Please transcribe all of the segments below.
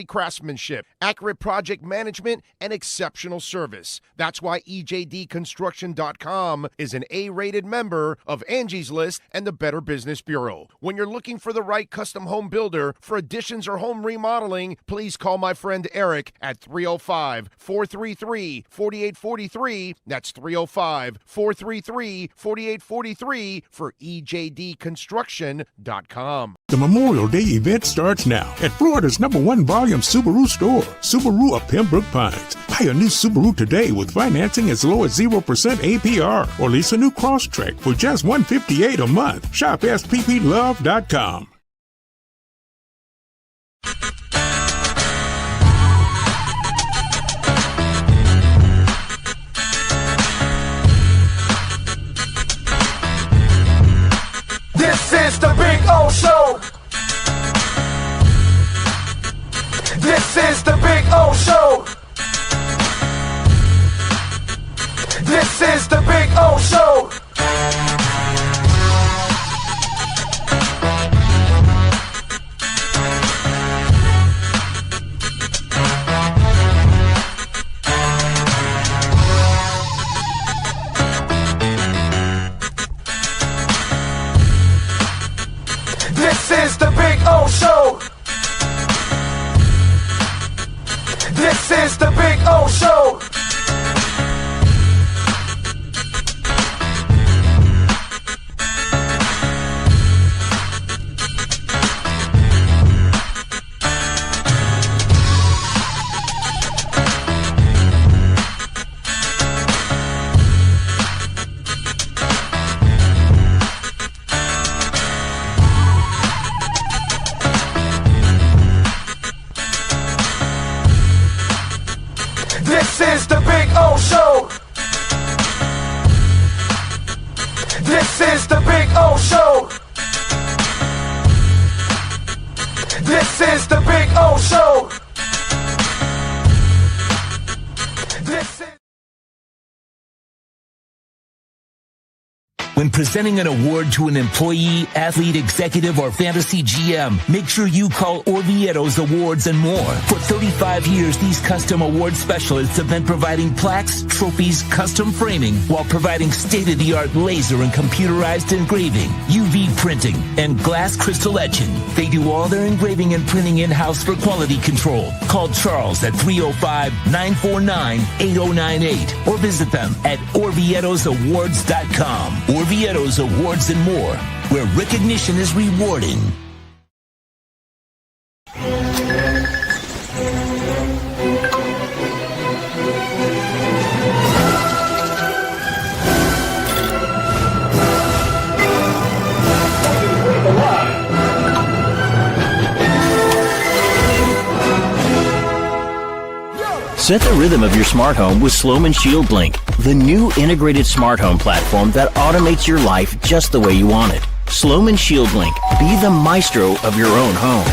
craftsmanship, accurate project management, and exceptional service. That's why EJDconstruction.com is an A-rated member of Angie's List and the Better Business Bureau. When you're looking for the right custom home builder for additions or home remodeling, please call my friend Eric at 305-433-4843. That's 305-433-4843 for EJDconstruction.com. The Memorial Day event starts now at Florida's #1 volume Subaru store, Subaru of Pembroke Pines. Buy a new Subaru today with financing as low as 0% APR, or lease a new Crosstrek for just $158 a month. Shop SPPLove.com. This is the Big O Show. This is the Big O Show. This is the Big O Show. This is the Big O Show. This is the Big O Show. This is the Big O Show. This is the Big O Show. This is the Big O Show. This is... When presenting an award to an employee, athlete, executive, or fantasy GM, make sure you call Orvieto's Awards and More. For 35 years, these custom award specialists have been providing plaques, trophies, custom framing, while providing state-of-the-art laser and computerized engraving, UV printing, and glass crystal etching. They do all their engraving and printing in-house for quality control. Call Charles at 305-949-8098 or visit them at orvietosawards.com. Orvieto's Awards and More, where recognition is rewarding. Set the rhythm of your smart home with Sloman Shield Link, the new integrated smart home platform that automates your life just the way you want it. Sloman Shield Link, be the maestro of your own home.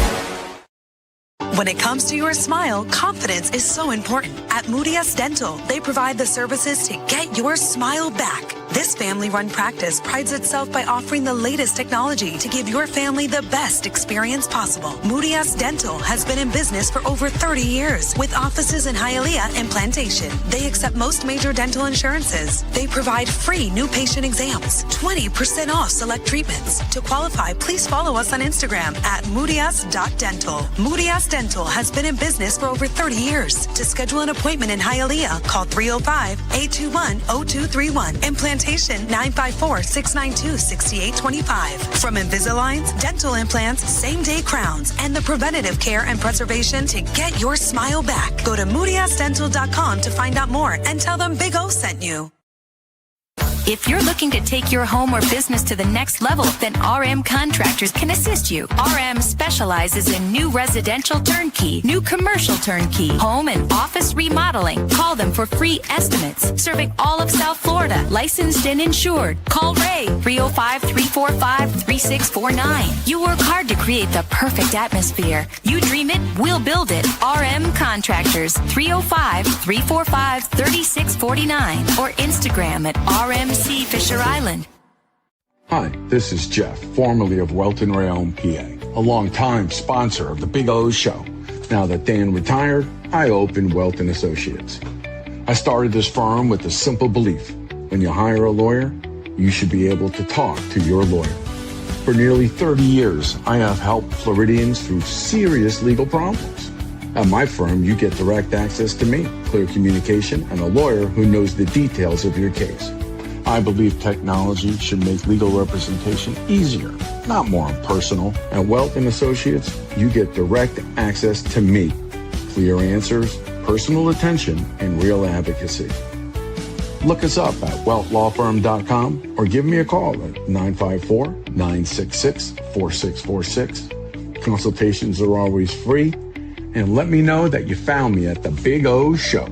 When it comes to your smile, confidence is so important. At Moody S Dental, they provide the services to get your smile back. This family-run practice prides itself by offering the latest technology to give your family the best experience possible. Moody S Dental has been in business for over 30 years with offices in Hialeah and Plantation. They accept most major dental insurances. They provide free new patient exams, 20% off select treatments. To qualify, please follow us on Instagram at moodys.dental. Moody S Dental has been in business for over 30 years. To schedule an appointment in Hialeah, call 305-821-0231 and Plantation 954-692-6825. From Invisaligns, dental implants, same-day crowns, and the preventative care and preservation to get your smile back. Go to moodysdental.com to find out more and tell them Big O sent you. If you're looking to take your home or business to the next level, then RM Contractors can assist you. RM specializes in new residential turnkey, new commercial turnkey, home and office remodeling. Call them for free estimates. Serving all of South Florida, licensed and insured. Call Ray, 305-345-3649. You work hard to create the perfect atmosphere. You dream it, we'll build it. RM Contractors, 305-345-3649 or Instagram at RMC Fisher Island. Hi, this is Jeff, formerly of Welton Rayone, PA, a long-time sponsor of the Big O Show. Now that Dan retired, I opened Wealth & Associates. I started this firm with a simple belief. When you hire a lawyer, you should be able to talk to your lawyer. For nearly 30 years, I have helped Floridians through serious legal problems. At my firm, you get direct access to me, clear communication, and a lawyer who knows the details of your case. I believe technology should make legal representation easier, not more impersonal. At Wealth & Associates, you get direct access to me, clear answers, personal attention, and real advocacy. Look us up at weltlawfirm.com or give me a call at 954-966-4646. Consultations are always free, and let me know that you found me at the Big O Show.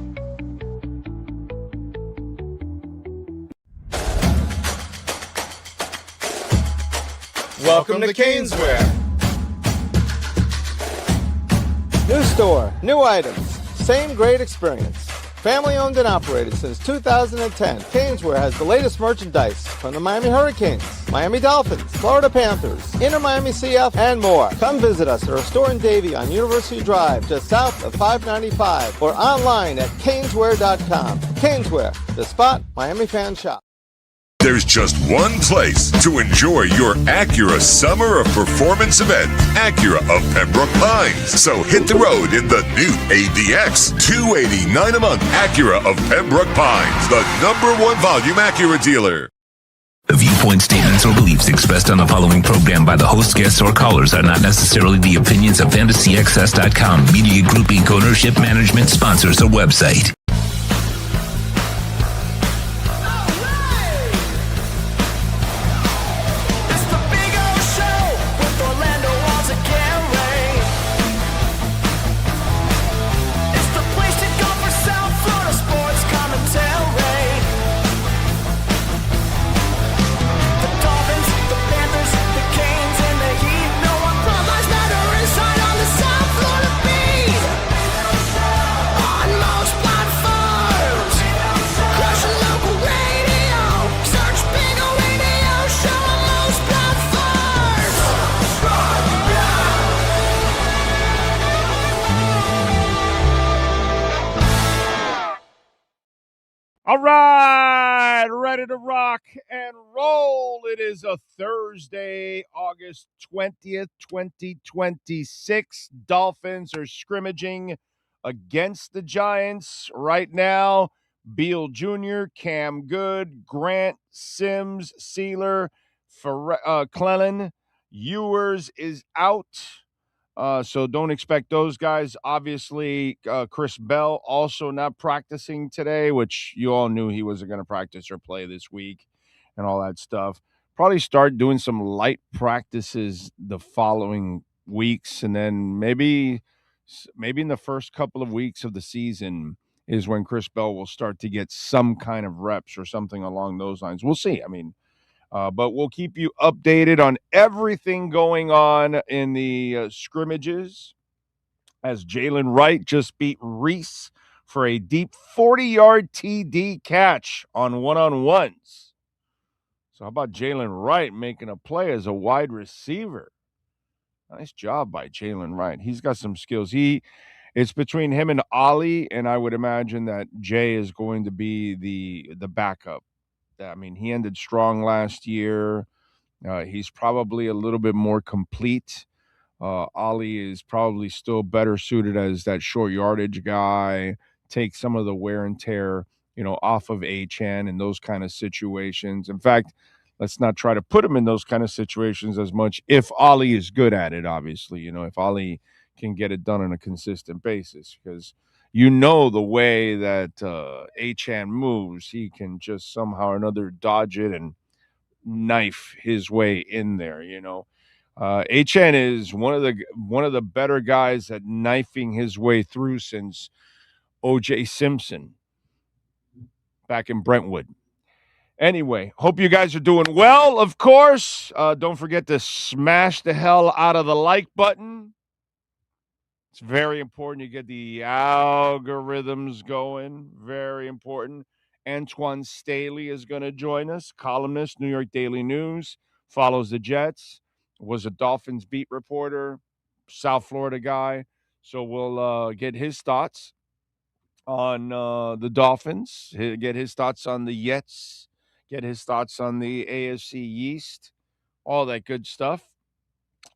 Welcome to Caneswear. New store, new items, same great experience. Family owned and operated since 2010, Caneswear has the latest merchandise from the Miami Hurricanes, Miami Dolphins, Florida Panthers, Inter Miami CF, and more. Come visit us at our store in Davie on University Drive, just south of 595, or online at caneswear.com. Caneswear, the spot Miami fans shop. There's just one place to enjoy your Acura Summer of Performance event, Acura of Pembroke Pines. So hit the road in the new ADX, $289 a month. Acura of Pembroke Pines, the #1 volume Acura dealer. The viewpoint statements or beliefs expressed on the following program by the host, guests, or callers are not necessarily the opinions of FantasyXS.com, Media Group Inc. ownership, management, sponsors, or website. All right, ready to rock and roll. It is a Thursday, August 20th, 2026. Dolphins are scrimmaging against the Giants right now. Beal Jr., Cam Good, Grant, Sims, Sealer, Clellan. Ewers is out. So don't expect those guys. Obviously, Chris Bell also not practicing today, which you all knew he wasn't going to practice or play this week and all that stuff. Probably start doing some light practices the following weeks, and then maybe in the first couple of weeks of the season is when Chris Bell will start to get some kind of reps or something along those lines. We'll see. I mean, but we'll keep you updated on everything going on in the scrimmages as Jalen Wright just beat Reese for a deep 40-yard TD catch on one-on-ones. So how about Jalen Wright making a play as a wide receiver? Nice job by Jalen Wright. He's got some skills. It's between him and Ollie, and I would imagine that Jay is going to be the backup. I mean, he ended strong last year. He's probably a little bit more complete. Ollie is probably still better suited as that short yardage guy, take some of the wear and tear, off of Achane and those kind of situations. In fact, let's not try to put him in those kind of situations as much if Ollie is good at it, obviously. If Ollie can get it done on a consistent basis, because the way that Achane moves, he can just somehow or another dodge it and knife his way in there. Achane is one of the better guys at knifing his way through since O.J. Simpson back in Brentwood. Anyway, hope you guys are doing well, of course. Don't forget to smash the hell out of the like button. It's very important you get the algorithms going. Very important. Antwan Staley is going to join us. Columnist, New York Daily News. Follows the Jets. Was a Dolphins beat reporter. South Florida guy. So we'll get his thoughts on the Dolphins, get his thoughts on the Jets, get his thoughts on the AFC East, all that good stuff.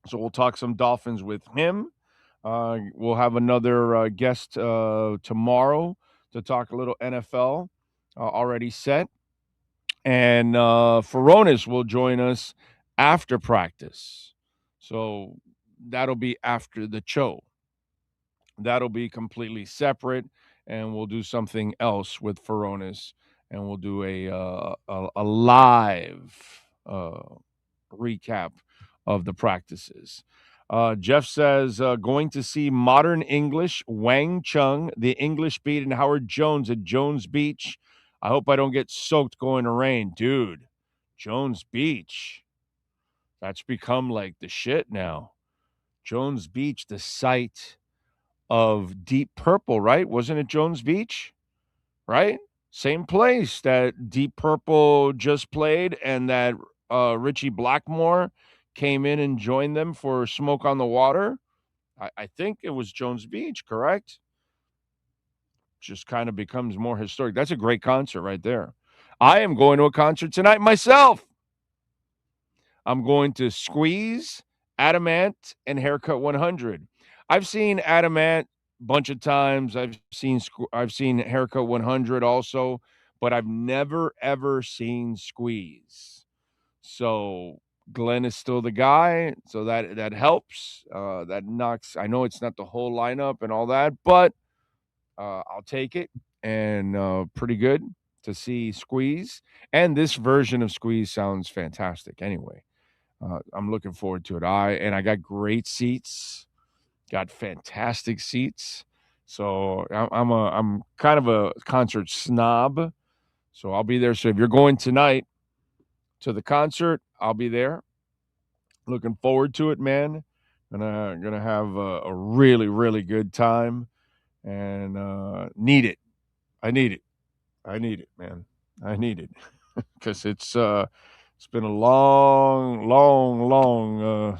So we'll talk some Dolphins with him. We'll have another guest tomorrow to talk a little NFL already set. And Furones will join us after practice. So that'll be after the show. That'll be completely separate, and we'll do something else with Furones, and we'll do a live recap of the practices. Jeff says, going to see Modern English, Wang Chung, the English Beat, and Howard Jones at Jones Beach. I hope I don't get soaked going to rain. Dude, Jones Beach. That's become like the shit now. Jones Beach, the site of Deep Purple, right? Wasn't it Jones Beach? Right? Same place that Deep Purple just played and that Richie Blackmore came in and joined them for Smoke on the Water. I think it was Jones Beach, correct? Just kind of becomes more historic. That's a great concert right there. I am going to a concert tonight myself. I'm going to Squeeze, Adamant, and Haircut 100. I've seen Adamant a bunch of times. I've seen Haircut 100 also, but I've never, ever seen Squeeze. So Glenn is still the guy, so that helps. That knocks. I know it's not the whole lineup and all that, but I'll take it. And pretty good to see Squeeze. And this version of Squeeze sounds fantastic anyway. I'm looking forward to it. I got great seats, got fantastic seats. So I'm kind of a concert snob. So I'll be there. So if you're going tonight to the concert, I'll be there. Looking forward to it, man. Gonna have a really, really good time, and need it. I need it, man. I need it because it's been a long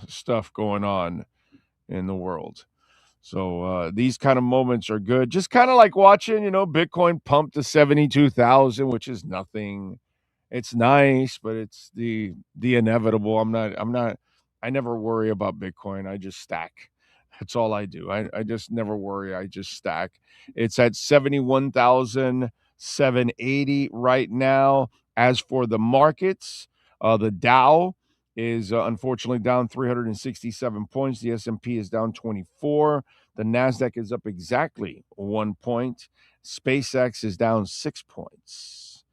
stuff going on in the world. So these kind of moments are good. Just kind of like watching, Bitcoin pump to 72,000, which is nothing. It's nice, but it's the inevitable. I never worry about Bitcoin. I just stack. That's all I do. I just never worry. I just stack. It's at 71,780 right now. As for the markets, the Dow is unfortunately down 367 points. The S&P is down 24. The NASDAQ is up exactly 1 point. SpaceX is down 6 points,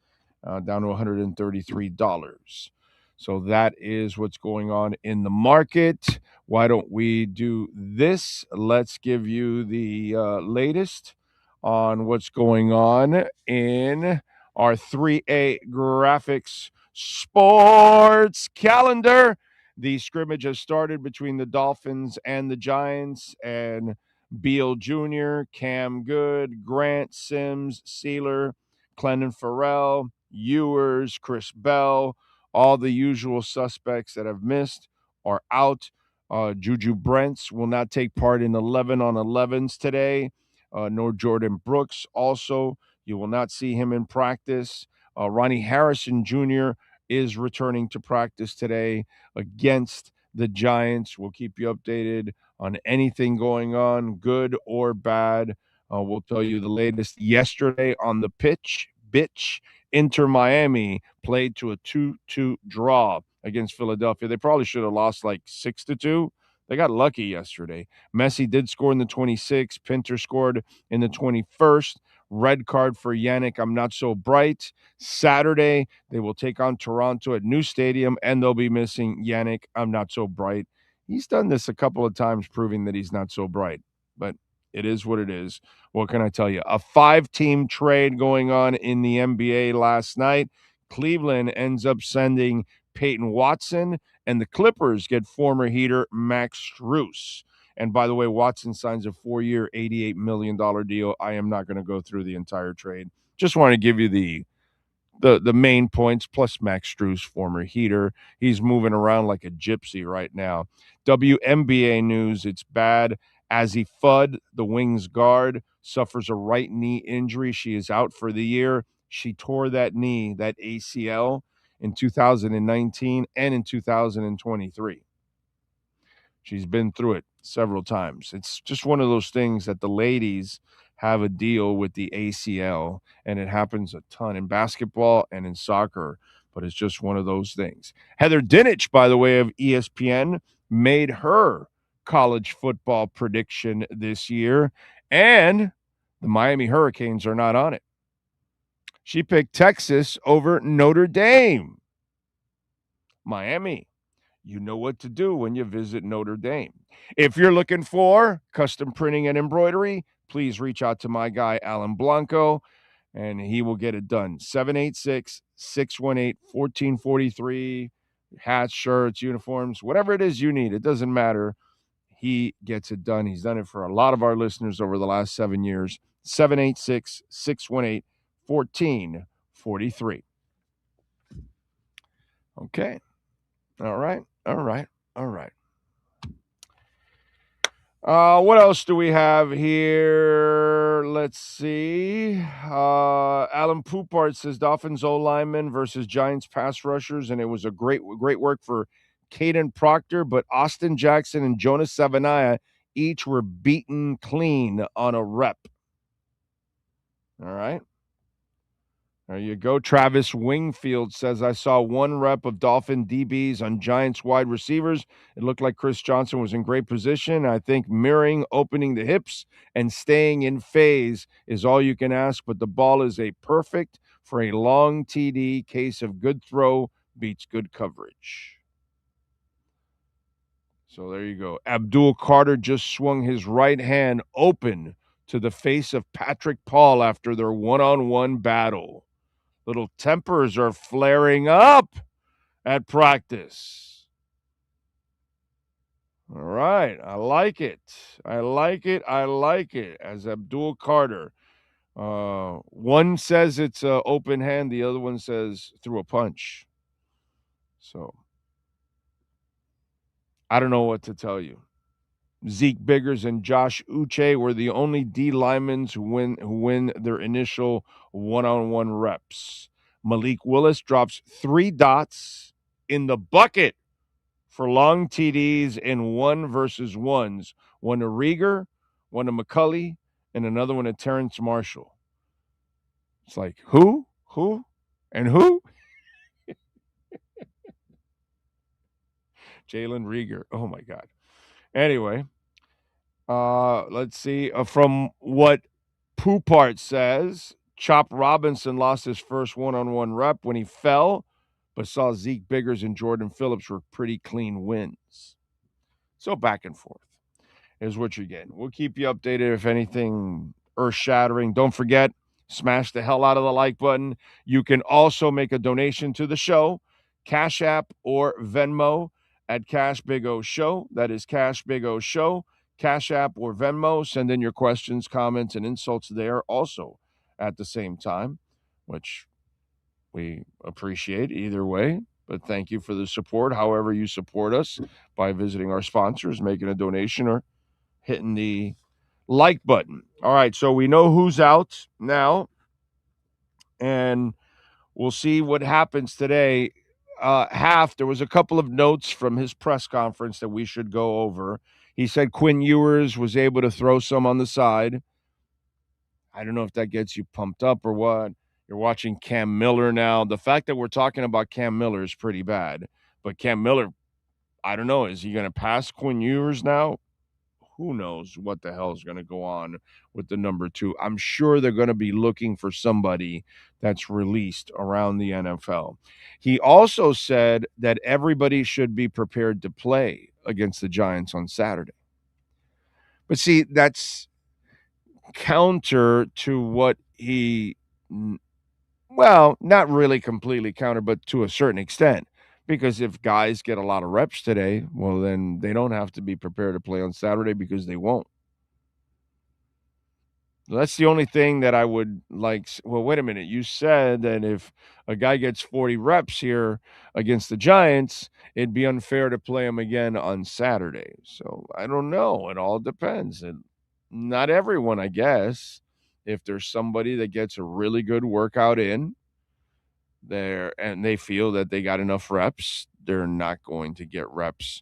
down to $133. So that is what's going on in the market. Why don't we do this? Let's give you the latest on what's going on in our 3A Graphix Sports Calendar. The scrimmage has started between the Dolphins and the Giants, and Beal Jr., Cam Good, Grant, Sims, Sealer, Clennon Farrell, Ewers, Chris Bell, all the usual suspects that have missed are out. Juju Brents will not take part in 11 on 11s today, nor Jordan Brooks. Also, you will not see him in practice. Ronnie Harrison Jr. is returning to practice today against the Giants. We'll keep you updated on anything going on, good or bad. We'll tell you the latest. Yesterday on the pitch, Inter Miami played to a 2-2 draw against Philadelphia. They probably should have lost like 6-2. They got lucky yesterday. Messi did score in the 26th. Pinter scored in the 21st. Red card for Yannick. I'm not so bright. Saturday, they will take on Toronto at New Stadium, and they'll be missing Yannick. I'm not so bright. He's done this a couple of times, proving that he's not so bright. But it is what it is. What can I tell you? A 5-team trade going on in the NBA last night. Cleveland ends up sending Peyton Watson, and the Clippers get former Heater Max Strus. And by the way, Watson signs a 4-year, $88 million deal. I am not going to go through the entire trade. Just want to give you the main points, plus Max Strus, former Heater. He's moving around like a gypsy right now. WNBA news, it's bad. Azzy Fudd, the Wings guard, suffers a right knee injury. She is out for the year. She tore that knee, that ACL, in 2019 and in 2023. She's been through it several times. It's just one of those things that the ladies have a deal with the ACL, and it happens a ton in basketball and in soccer, but it's just one of those things. Heather Dinich, by the way, of ESPN, made her college football prediction this year, and the Miami Hurricanes are not on it. She picked Texas over Notre Dame. Miami, you know what to do when you visit Notre Dame. If you're looking for custom printing and embroidery, please reach out to my guy, Alan Blanco, and he will get it done. 786-618-1443. Hats, shirts, uniforms, whatever it is you need. It doesn't matter. He gets it done. He's done it for a lot of our listeners over the last 7 years. 786-618-1443. Okay. All right. What else do we have here? Let's see. Alan Poupart says Dolphins O-lineman versus Giants pass rushers, and it was a great work for Caden Proctor, but Austin Jackson and Jonas Savania each were beaten clean on a rep. All right. There you go. Travis Wingfield says, I saw one rep of Dolphin DBs on Giants wide receivers. It looked like Chris Johnson was in great position. I think mirroring, opening the hips, and staying in phase is all you can ask, but the ball is a perfect for a long TD. Case of good throw beats good coverage. So there you go. Abdul Carter just swung his right hand open to the face of Patrick Paul after their one-on-one battle. Little tempers are flaring up at practice. All right. I like it. As Abdul Carter. One says it's an open hand. The other one says through a punch. So I don't know what to tell you. Zeke Biggers and Josh Uche were the only D linemen who win their initial one-on-one reps. Malik Willis drops 3 dots in the bucket for long TDs in 1 versus 1s. One to Rieger, one to McCulley, and another one to Terrence Marshall. It's like, who, and who? Jalen Rieger. Oh, my God. Anyway, let's see. From what Poupart says, Chop Robinson lost his first one-on-one rep when he fell, but saw Zeke Biggers and Jordan Phillips were pretty clean wins. So back and forth is what you're getting. We'll keep you updated if anything earth-shattering. Don't forget, smash the hell out of the like button. You can also make a donation to the show, Cash App or Venmo at Cash Big O Show. That is Cash Big O Show. Cash App or Venmo. Send in your questions, comments, and insults there also at the same time, which we appreciate either way. But thank you for the support, however you support us, by visiting our sponsors, making a donation, or hitting the like button. All right, so we know who's out now, and we'll see what happens today. There was a couple of notes from his press conference that we should go over. He said Quinn Ewers was able to throw some on the side. I don't know if that gets you pumped up or what. You're watching Cam Miller now. The fact that we're talking about Cam Miller is pretty bad. But Cam Miller, I don't know. Is he going to pass Quinn Ewers now? Who knows what the hell is going to go on with the number 2. I'm sure they're going to be looking for somebody that's released around the NFL. He also said that everybody should be prepared to play against the Giants on Saturday. But see, that's counter to what he, well, not really completely counter, but to a certain extent. Because if guys get a lot of reps today, well, then they don't have to be prepared to play on Saturday because they won't. So that's the only thing that I would like. Well, wait a minute. You said that if a guy gets 40 reps here against the Giants, it'd be unfair to play him again on Saturday. So I don't know. It all depends. And not everyone, I guess. If there's somebody that gets a really good workout in there and they feel that they got enough reps, they're not going to get reps,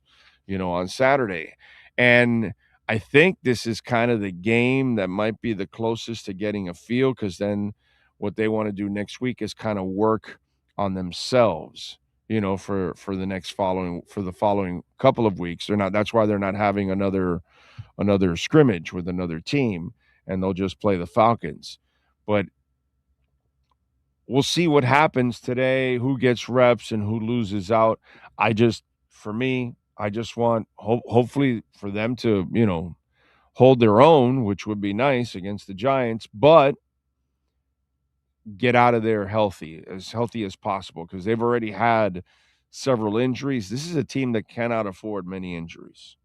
on Saturday. And I think this is kind of the game that might be the closest to getting a feel, because then what they want to do next week is kind of work on themselves, for the following couple of weeks. That's why they're not having another scrimmage with another team, and they'll just play the Falcons. But we'll see what happens today, who gets reps and who loses out. I just want hopefully for them to, hold their own, which would be nice against the Giants, but get out of there healthy as possible, because they've already had several injuries. This is a team that cannot afford many injuries.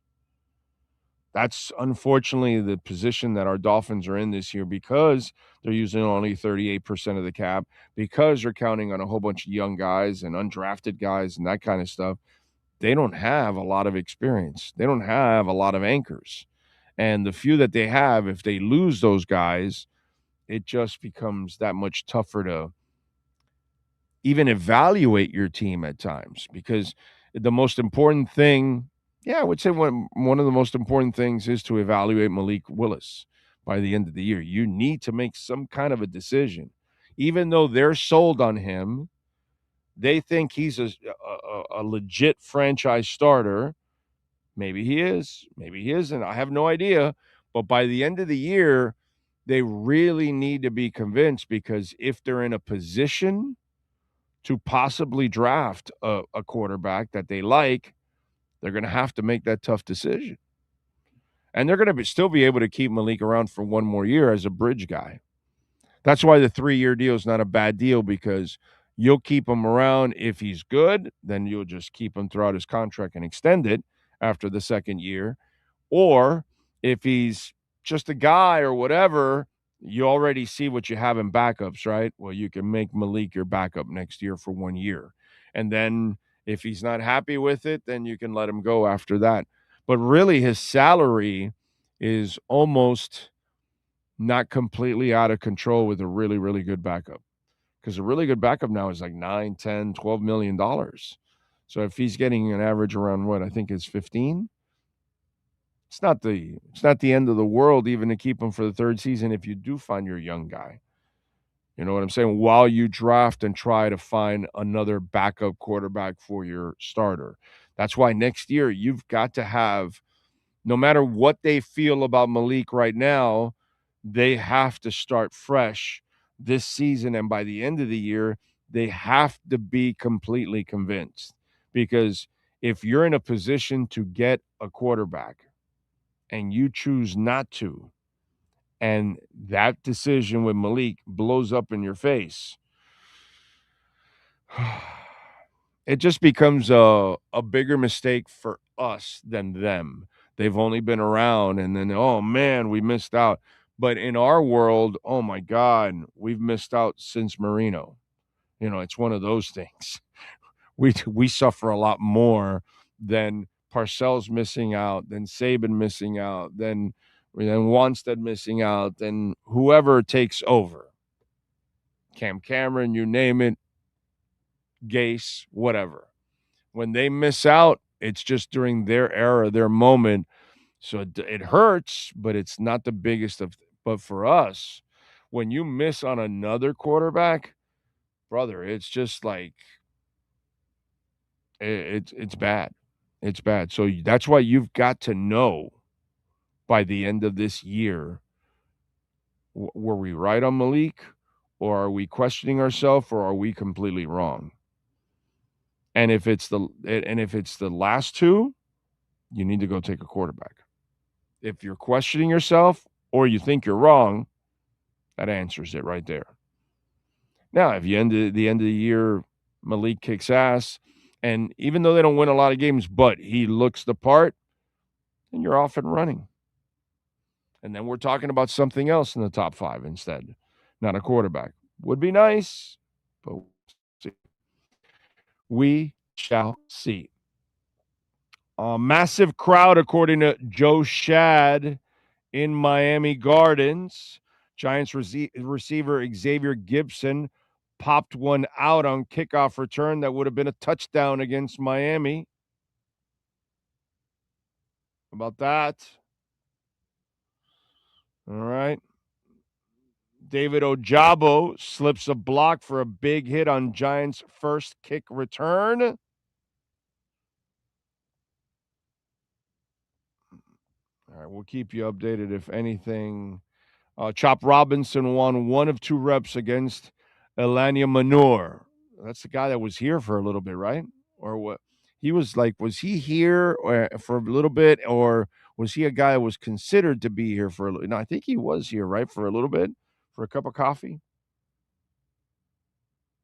That's unfortunately the position that our Dolphins are in this year, because they're using only 38% of the cap, because they're counting on a whole bunch of young guys and undrafted guys and that kind of stuff. They don't have a lot of experience. They don't have a lot of anchors. And the few that they have, if they lose those guys, it just becomes that much tougher to even evaluate your team at times, because the most important thing, I would say one of the most important things is to evaluate Malik Willis by the end of the year. You need to make some kind of a decision. Even though they're sold on him, they think he's a legit franchise starter. Maybe he is. Maybe he isn't. I have no idea. But by the end of the year, they really need to be convinced, because if they're in a position to possibly draft a quarterback that they like, they're going to have to make that tough decision. And they're going to still be able to keep Malik around for one more year as a bridge guy. That's why the 3-year deal is not a bad deal, because you'll keep him around. If he's good, then you'll just keep him throughout his contract and extend it after the second year. Or if he's just a guy or whatever, you already see what you have in backups, right? Well, you can make Malik your backup next year for 1 year. And then if he's not happy with it, then you can let him go after that. But really, his salary is almost not completely out of control with a really, really good backup. Because a really good backup now is like $9, $10, $12 million. So if he's getting an average around what I think is 15, it's not the end of the world even to keep him for the third season if you do find your young guy. You know what I'm saying? While you draft and try to find another backup quarterback for your starter. That's why next year you've got to have, no matter what they feel about Malik right now, they have to start fresh this season. And by the end of the year, they have to be completely convinced. Because if you're in a position to get a quarterback and you choose not to, and that decision with Malik blows up in your face, it just becomes a bigger mistake for us than them. They've only been around, and then, oh, man, we missed out. But in our world, oh, my God, we've missed out since Marino. It's one of those things. We suffer a lot more than Parcells missing out, than Saban missing out, than Wanstead missing out, than whoever takes over. Cam Cameron, you name it, Gase, whatever. When they miss out, it's just during their era, their moment. So it hurts, but it's not the biggest of. But for us, when you miss on another quarterback, brother, it's just like it's bad. It's bad. So that's why you've got to know by the end of this year, were we right on Malik, or are we questioning ourselves, or are we completely wrong? And if it's the last two, you need to go take a quarterback. If you're questioning yourself or you think you're wrong, that answers it right there. Now, if you end the end of the year, Malik kicks ass, and even though they don't win a lot of games, but he looks the part, then you're off and running. And then we're talking about something else in the top 5 instead, not a quarterback. Would be nice, but we'll see. We shall see. A massive crowd, according to Joe Shad, in Miami Gardens. Giants receiver Xavier Gibson popped one out on kickoff return that would have been a touchdown against Miami. How about that? All right. David Ojabo slips a block for a big hit on Giants' first kick return. All right, we'll keep you updated if anything. Chop Robinson won 1 of 2 reps against Elania Manure. That's the guy that was here for a little bit, right? Or what? He was he here for a little bit, or was he a guy that was considered to be here for a little? No, I think he was here, right, for a little bit, for a cup of coffee.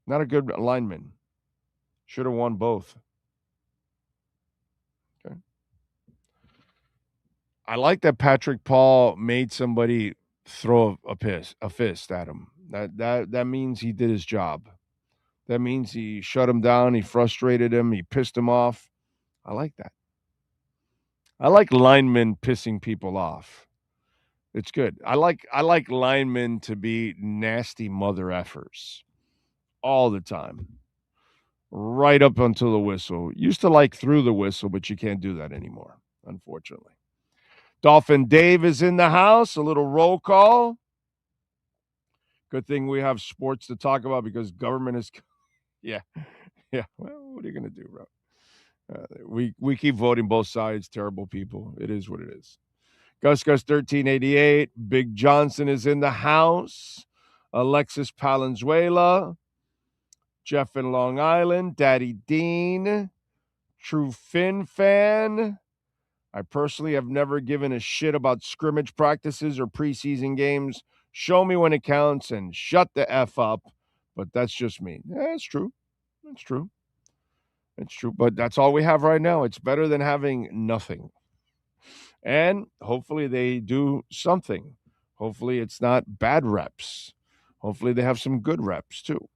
Not a good lineman. Should have won both. Okay. I like that Patrick Paul made somebody throw a fist at him. That means he did his job. That means he shut him down, he frustrated him, he pissed him off. I like that. I like linemen pissing people off. It's good. I like linemen to be nasty mother effers all the time. Right up until the whistle. Used to like through the whistle, but you can't do that anymore, unfortunately. Dolphin Dave is in the house. A little roll call. Good thing we have sports to talk about because government is, yeah. Well, what are you going to do, bro? We keep voting both sides. Terrible people. It is what it is. Gus 1388. Big Johnson is in the house. Alexis Palenzuela. Jeff in Long Island. Daddy Dean. True Finn fan. I personally have never given a shit about scrimmage practices or preseason games. Show me when it counts and shut the F up. But that's just me. Yeah, it's true. It's true. It's true. But that's all we have right now. It's better than having nothing. And hopefully they do something. Hopefully it's not bad reps. Hopefully they have some good reps too.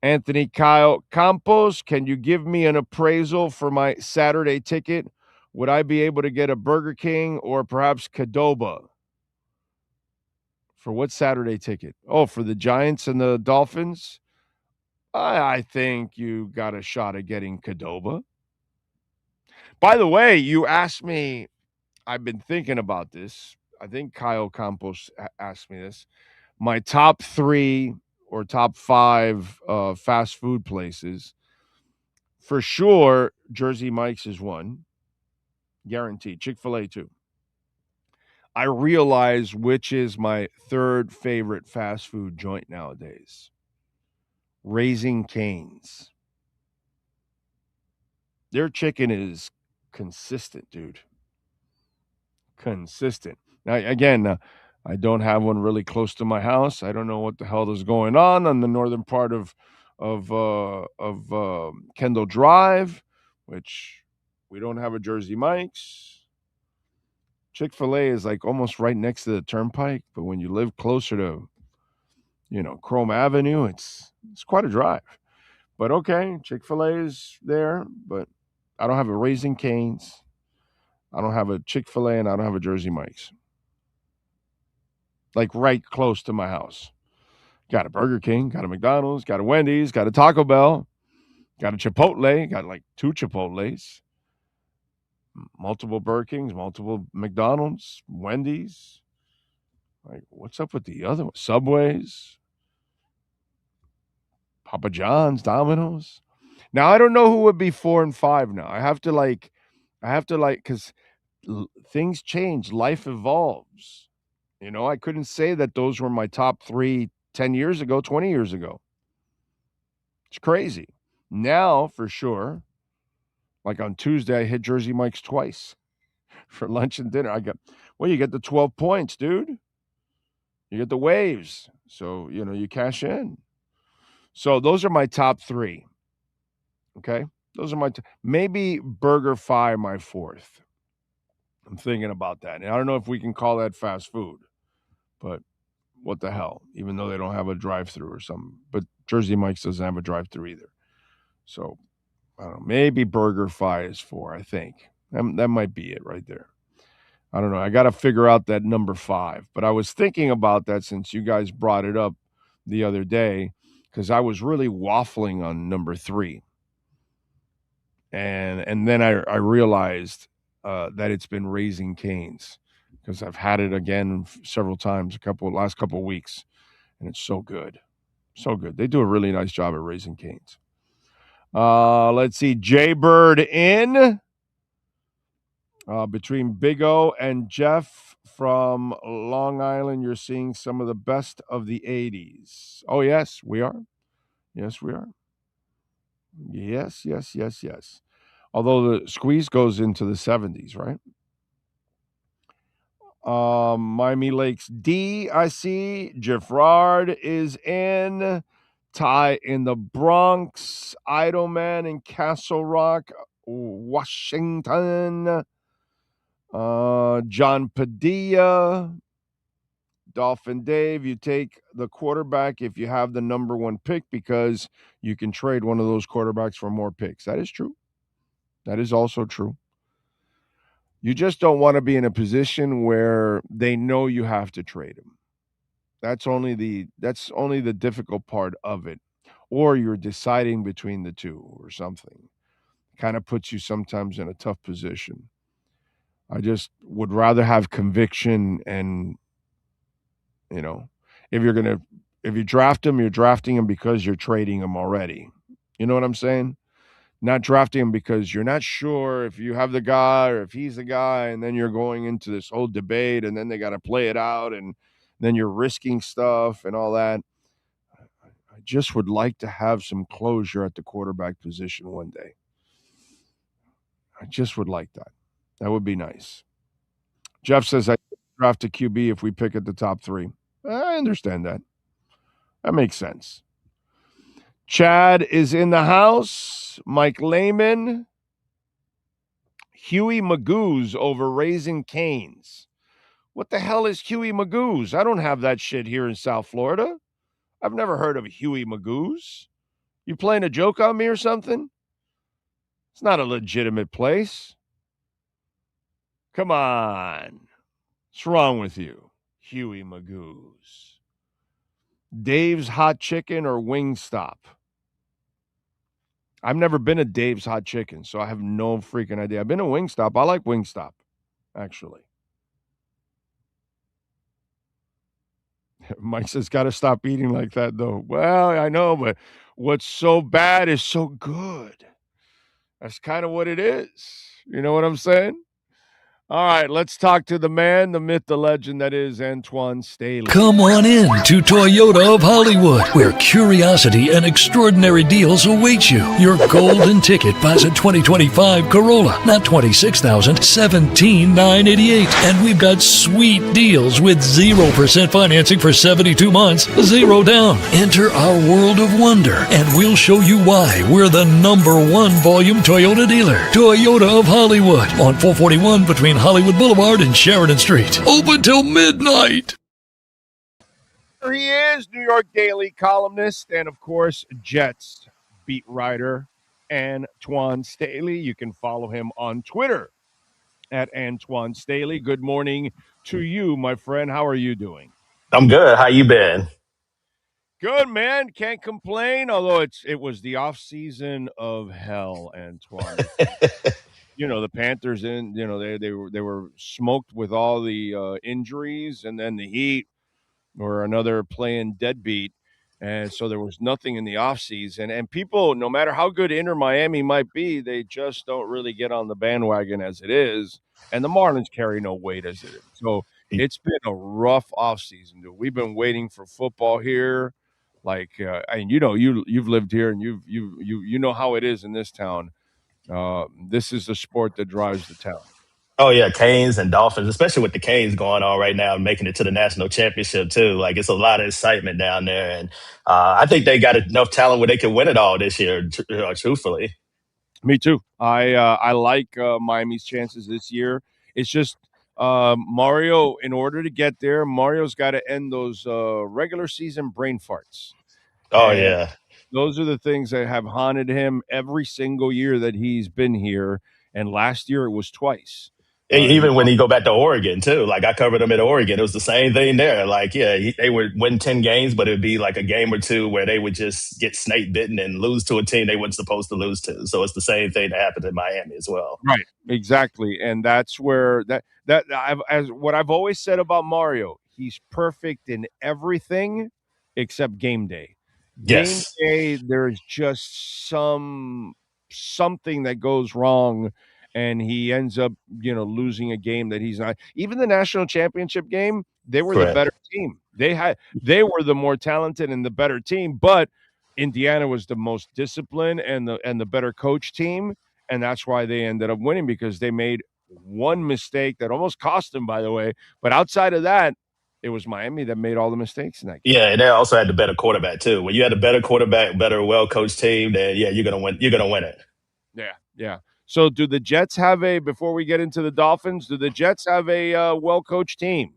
Anthony Kyle Campos, can you give me an appraisal for my Saturday ticket? Would I be able to get a Burger King or perhaps Qdoba? For what Saturday ticket? Oh, for the Giants and the Dolphins? I think you got a shot at getting Qdoba. By the way, you asked me, I've been thinking about this. I think Kyle Campos asked me this. My top 3 or top 5 fast food places. For sure, Jersey Mike's is one. Guaranteed. Chick-fil-A too. I realize which is my 3rd favorite fast food joint nowadays. Raising Cane's. Their chicken is consistent, dude. Consistent. Now, again, I don't have one really close to my house. I don't know what the hell is going on the northern part of Kendall Drive, which we don't have a Jersey Mike's. Chick-fil-A is like almost right next to the turnpike, but when you live closer to, Chrome Avenue, it's quite a drive. But okay, Chick-fil-A is there, but I don't have a Raising Cane's. I don't have a Chick-fil-A, and I don't have a Jersey Mike's. Like right close to my house. Got a Burger King, got a McDonald's, got a Wendy's, got a Taco Bell, got a Chipotle, got like 2 Chipotles, multiple Burger Kings, multiple McDonald's, Wendy's. Like, what's up with the other one? Subways, Papa John's, Domino's. Now, I don't know who would be 4 and 5 now. I have to because things change. Life evolves. I couldn't say that those were my top 3 10 years ago, 20 years ago. It's crazy. Now, for sure, like on Tuesday, I hit Jersey Mike's twice for lunch and dinner. You get the 12 points, dude. You get the waves. So, you cash in. So those are my top 3. Okay? Those are maybe Burger Fi my 4th. I'm thinking about that. And I don't know if we can call that fast food, but what the hell, even though they don't have a drive-through or something. But Jersey Mike's doesn't have a drive-through either. So, I don't know, maybe Burger Fi is 4, I think. That might be it right there. I don't know. I got to figure out that number 5. But I was thinking about that since you guys brought it up the other day, because I was really waffling on number 3. And then I realized that it's been Raising Cane's, because I've had it again several times last couple of weeks, and it's so good. So good. They do a really nice job at Raising Cane's. Let's see. Jaybird in between Big O and Jeff from Long Island. You're seeing some of the best of the 80s. Oh, yes, we are. Yes, we are. Yes. Although the squeeze goes into the 70s, right? Miami Lakes D, I see. Jeffrard is in. Ty in the Bronx. Idleman in Castle Rock, Washington. John Padilla. Dolphin Dave, you take the quarterback if you have the number 1 pick, because you can trade one of those quarterbacks for more picks. That is true. That is also true. You just don't want to be in a position where they know you have to trade him. That's only the difficult part of it. Or you're deciding between the two or something. Kind of puts you sometimes in a tough position. I just would rather have conviction, and if you draft him, you're drafting him because you're trading him already. You know what I'm saying? Not drafting him because you're not sure if you have the guy or if he's the guy, and then you're going into this whole debate, and then they got to play it out, and then you're risking stuff and all that. I just would like to have some closure at the quarterback position one day. I just would like that. That would be nice. Jeff says I draft a QB if we pick at the top 3. I understand that. That makes sense. Chad is in the house. Mike Lehman. Huey Magoo's over Raising Cane's. What the hell is Huey Magoo's? I don't have that shit here in South Florida. I've never heard of Huey Magoo's. You playing a joke on me or something? It's not a legitimate place. Come on. What's wrong with you? Huey Magoo's. Dave's Hot Chicken or Wingstop? I've never been to Dave's Hot Chicken, so I have no freaking idea. I've been to Wingstop. I like Wingstop, actually. Mike says, got to stop eating like that, though. Well, I know, but what's so bad is so good. That's kind of what it is. You know what I'm saying? All right, let's talk to the man, the myth, the legend that is Antwan Staley. Come on in to Toyota of Hollywood, where curiosity and extraordinary deals await you. Your golden ticket buys a 2025 Corolla, not $26,000, $17,988. And we've got sweet deals with 0% financing for 72 months, 0 down. Enter our world of wonder, and we'll show you why we're the #1 volume Toyota dealer. Toyota of Hollywood on 441 between Hollywood Boulevard and Sheridan Street. Open till midnight. Here he is, New York Daily columnist and, of course, Jets beat writer Antwan Staley. You can follow him on Twitter at Antwan Staley. Good morning to you, my friend. How are you doing? I'm good. How you been? Good, man. Can't complain, although it was the off-season of hell, Antwan. The Panthers they were smoked with all the injuries, and then the Heat were another playing deadbeat, and so there was nothing in the offseason. And people, no matter how good Inter Miami might be, they just don't really get on the bandwagon as it is, and the Marlins carry no weight as it is. So it's been a rough offseason, dude. We've been waiting for football here, and you've lived here, and you know how it is in this town. This is the sport that drives the town. Oh, yeah, Canes and Dolphins, especially with the Canes going on right now and making it to the national championship, too. Like, it's a lot of excitement down there. And I think they got enough talent where they can win it all this year, truthfully. Me too. I like Miami's chances this year. It's just Mario, in order to get there, Mario's got to end those regular season brain farts. Oh, And yeah. those are the things that have haunted him every single year that he's been here. And last year it was twice. Even when he go back to Oregon too, like I covered him at Oregon, it was the same thing there. Like, yeah, they would win 10 games, but it'd be like a game or two where they would just get snake bitten and lose to a team they weren't supposed to lose to. So it's the same thing that happened in Miami as well. Right, exactly, and that's where what I've always said about Mario, he's perfect in everything except game day. Game Yes. day, there's just something that goes wrong, and he ends up, losing a game that he's not. Even the national championship game, they were the Correct. better team. They were the more talented and the better team, but Indiana was the most disciplined and the better coach team, and that's why they ended up winning, because they made one mistake that almost cost them, by the way. But outside of that, it was Miami that made all the mistakes in that game. Yeah, and they also had the better quarterback too. When you had a better quarterback, better, well-coached team, then yeah, you're gonna win. You're gonna win it. Yeah. So, do the Jets have before we get into the Dolphins? Do the Jets have a well-coached team?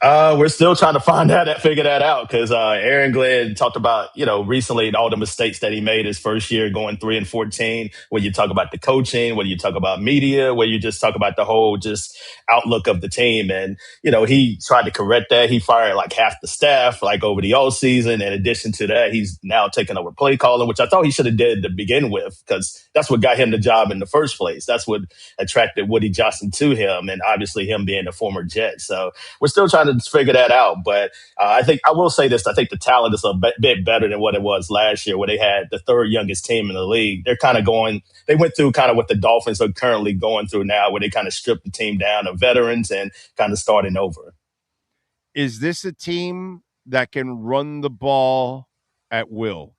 We're still trying to figure that out, because Aaron Glenn talked about, recently all the mistakes that he made his first year going 3-14. When you talk about the coaching, when you talk about media, when you just talk about the whole just outlook of the team, and he tried to correct that. He fired like half the staff like over the all season. In addition to that, he's now taking over play calling, which I thought he should have did to begin with, because that's what got him the job in the first place. That's what attracted Woody Johnson to him, and obviously him being a former Jet. So we're still trying to figure that out. But I think I will say this: I think the talent is a bit better than what it was last year, where they had the third youngest team in the league. They're kind of they went through kind of what the Dolphins are currently going through now, where they kind of stripped the team down of veterans and kind of starting over. Is this a team that can run the ball at will?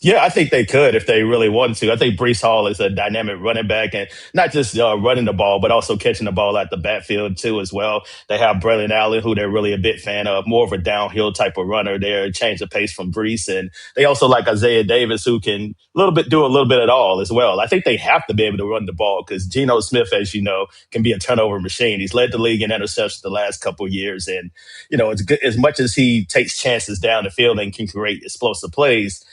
Yeah, I think they could if they really wanted to. I think Breece Hall is a dynamic running back, and not just running the ball, but also catching the ball at the backfield too as well. They have Braylon Allen, who they're really a big fan of, more of a downhill type of runner there, change the pace from Breece. And they also like Isaiah Davis, who can do a little bit at all as well. I think they have to be able to run the ball, because Geno Smith, as you know, can be a turnover machine. He's led the league in interceptions the last couple of years. And, it's good, as much as he takes chances down the field and can create explosive plays,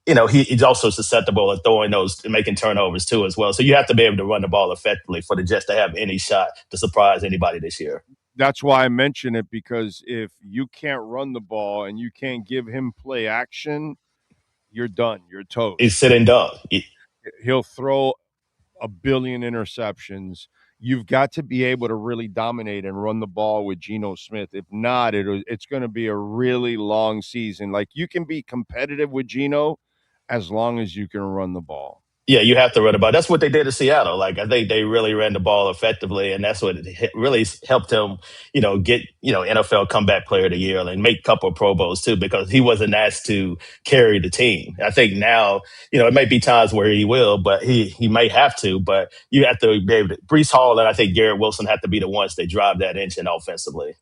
he's also susceptible at throwing those and making turnovers too as well. So you have to be able to run the ball effectively for the Jets to have any shot to surprise anybody this year. That's why I mention it, because if you can't run the ball and you can't give him play action, you're done. You're toast. He's sitting duck. He'll throw a billion interceptions. You've got to be able to really dominate and run the ball with Geno Smith. If not, it's going to be a really long season. Like, you can be competitive with Geno as long as you can run the ball. Yeah, you have to run the ball. That's what they did to Seattle. Like, I think they really ran the ball effectively, and that's what really helped him, get, NFL Comeback Player of the Year and make a couple of Pro Bowls too, because he wasn't asked to carry the team. I think now, it may be times where he will, but he may have to, but you have to be able to. Breece Hall and I think Garrett Wilson have to be the ones that drive that engine offensively.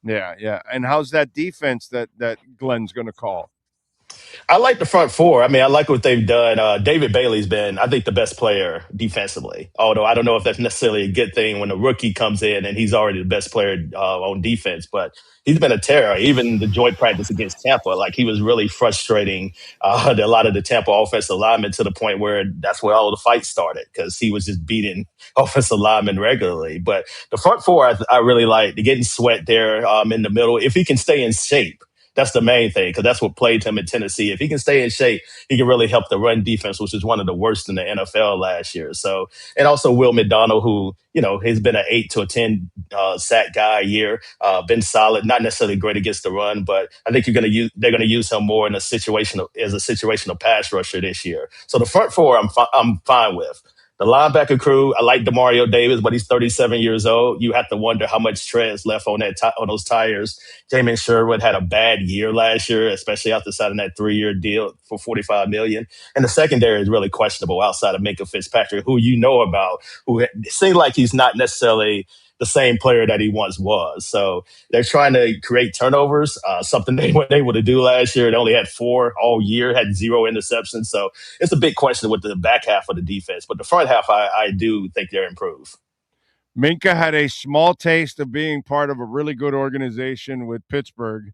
Yeah. And how's that defense that Glenn's going to call? I like the front four. I mean, I like what they've done. David Bailey's been, I think, the best player defensively. Although I don't know if that's necessarily a good thing when a rookie comes in and he's already the best player on defense. But he's been a terror. Even the joint practice against Tampa, like, he was really frustrating a lot of the Tampa offensive linemen, to the point where that's where all the fights started, because he was just beating offensive linemen regularly. But the front four, I really like. They're getting Sweat there in the middle. If he can stay in shape, that's the main thing, because that's what played him in Tennessee. If he can stay in shape, he can really help the run defense, which is one of the worst in the NFL last year. So, and also Will McDonald, who, has been an 8 to 10 sack guy a year, been solid, not necessarily great against the run, but I think they're going to use him more as a situational pass rusher this year. So the front four, I'm fine with. The linebacker crew, I like Demario Davis, but he's 37 years old. You have to wonder how much tread is left on on those tires. Jamin Sherwood had a bad year last year, especially after signing that 3-year deal for $45 million. And the secondary is really questionable outside of Minkah Fitzpatrick, who about, who seems like he's not necessarily the same player that he once was. So they're trying to create turnovers, something they weren't able to do last year. They only had 4 all year, had 0 interceptions. So it's a big question with the back half of the defense. But the front half, I do think they're improved. Minka had a small taste of being part of a really good organization with Pittsburgh,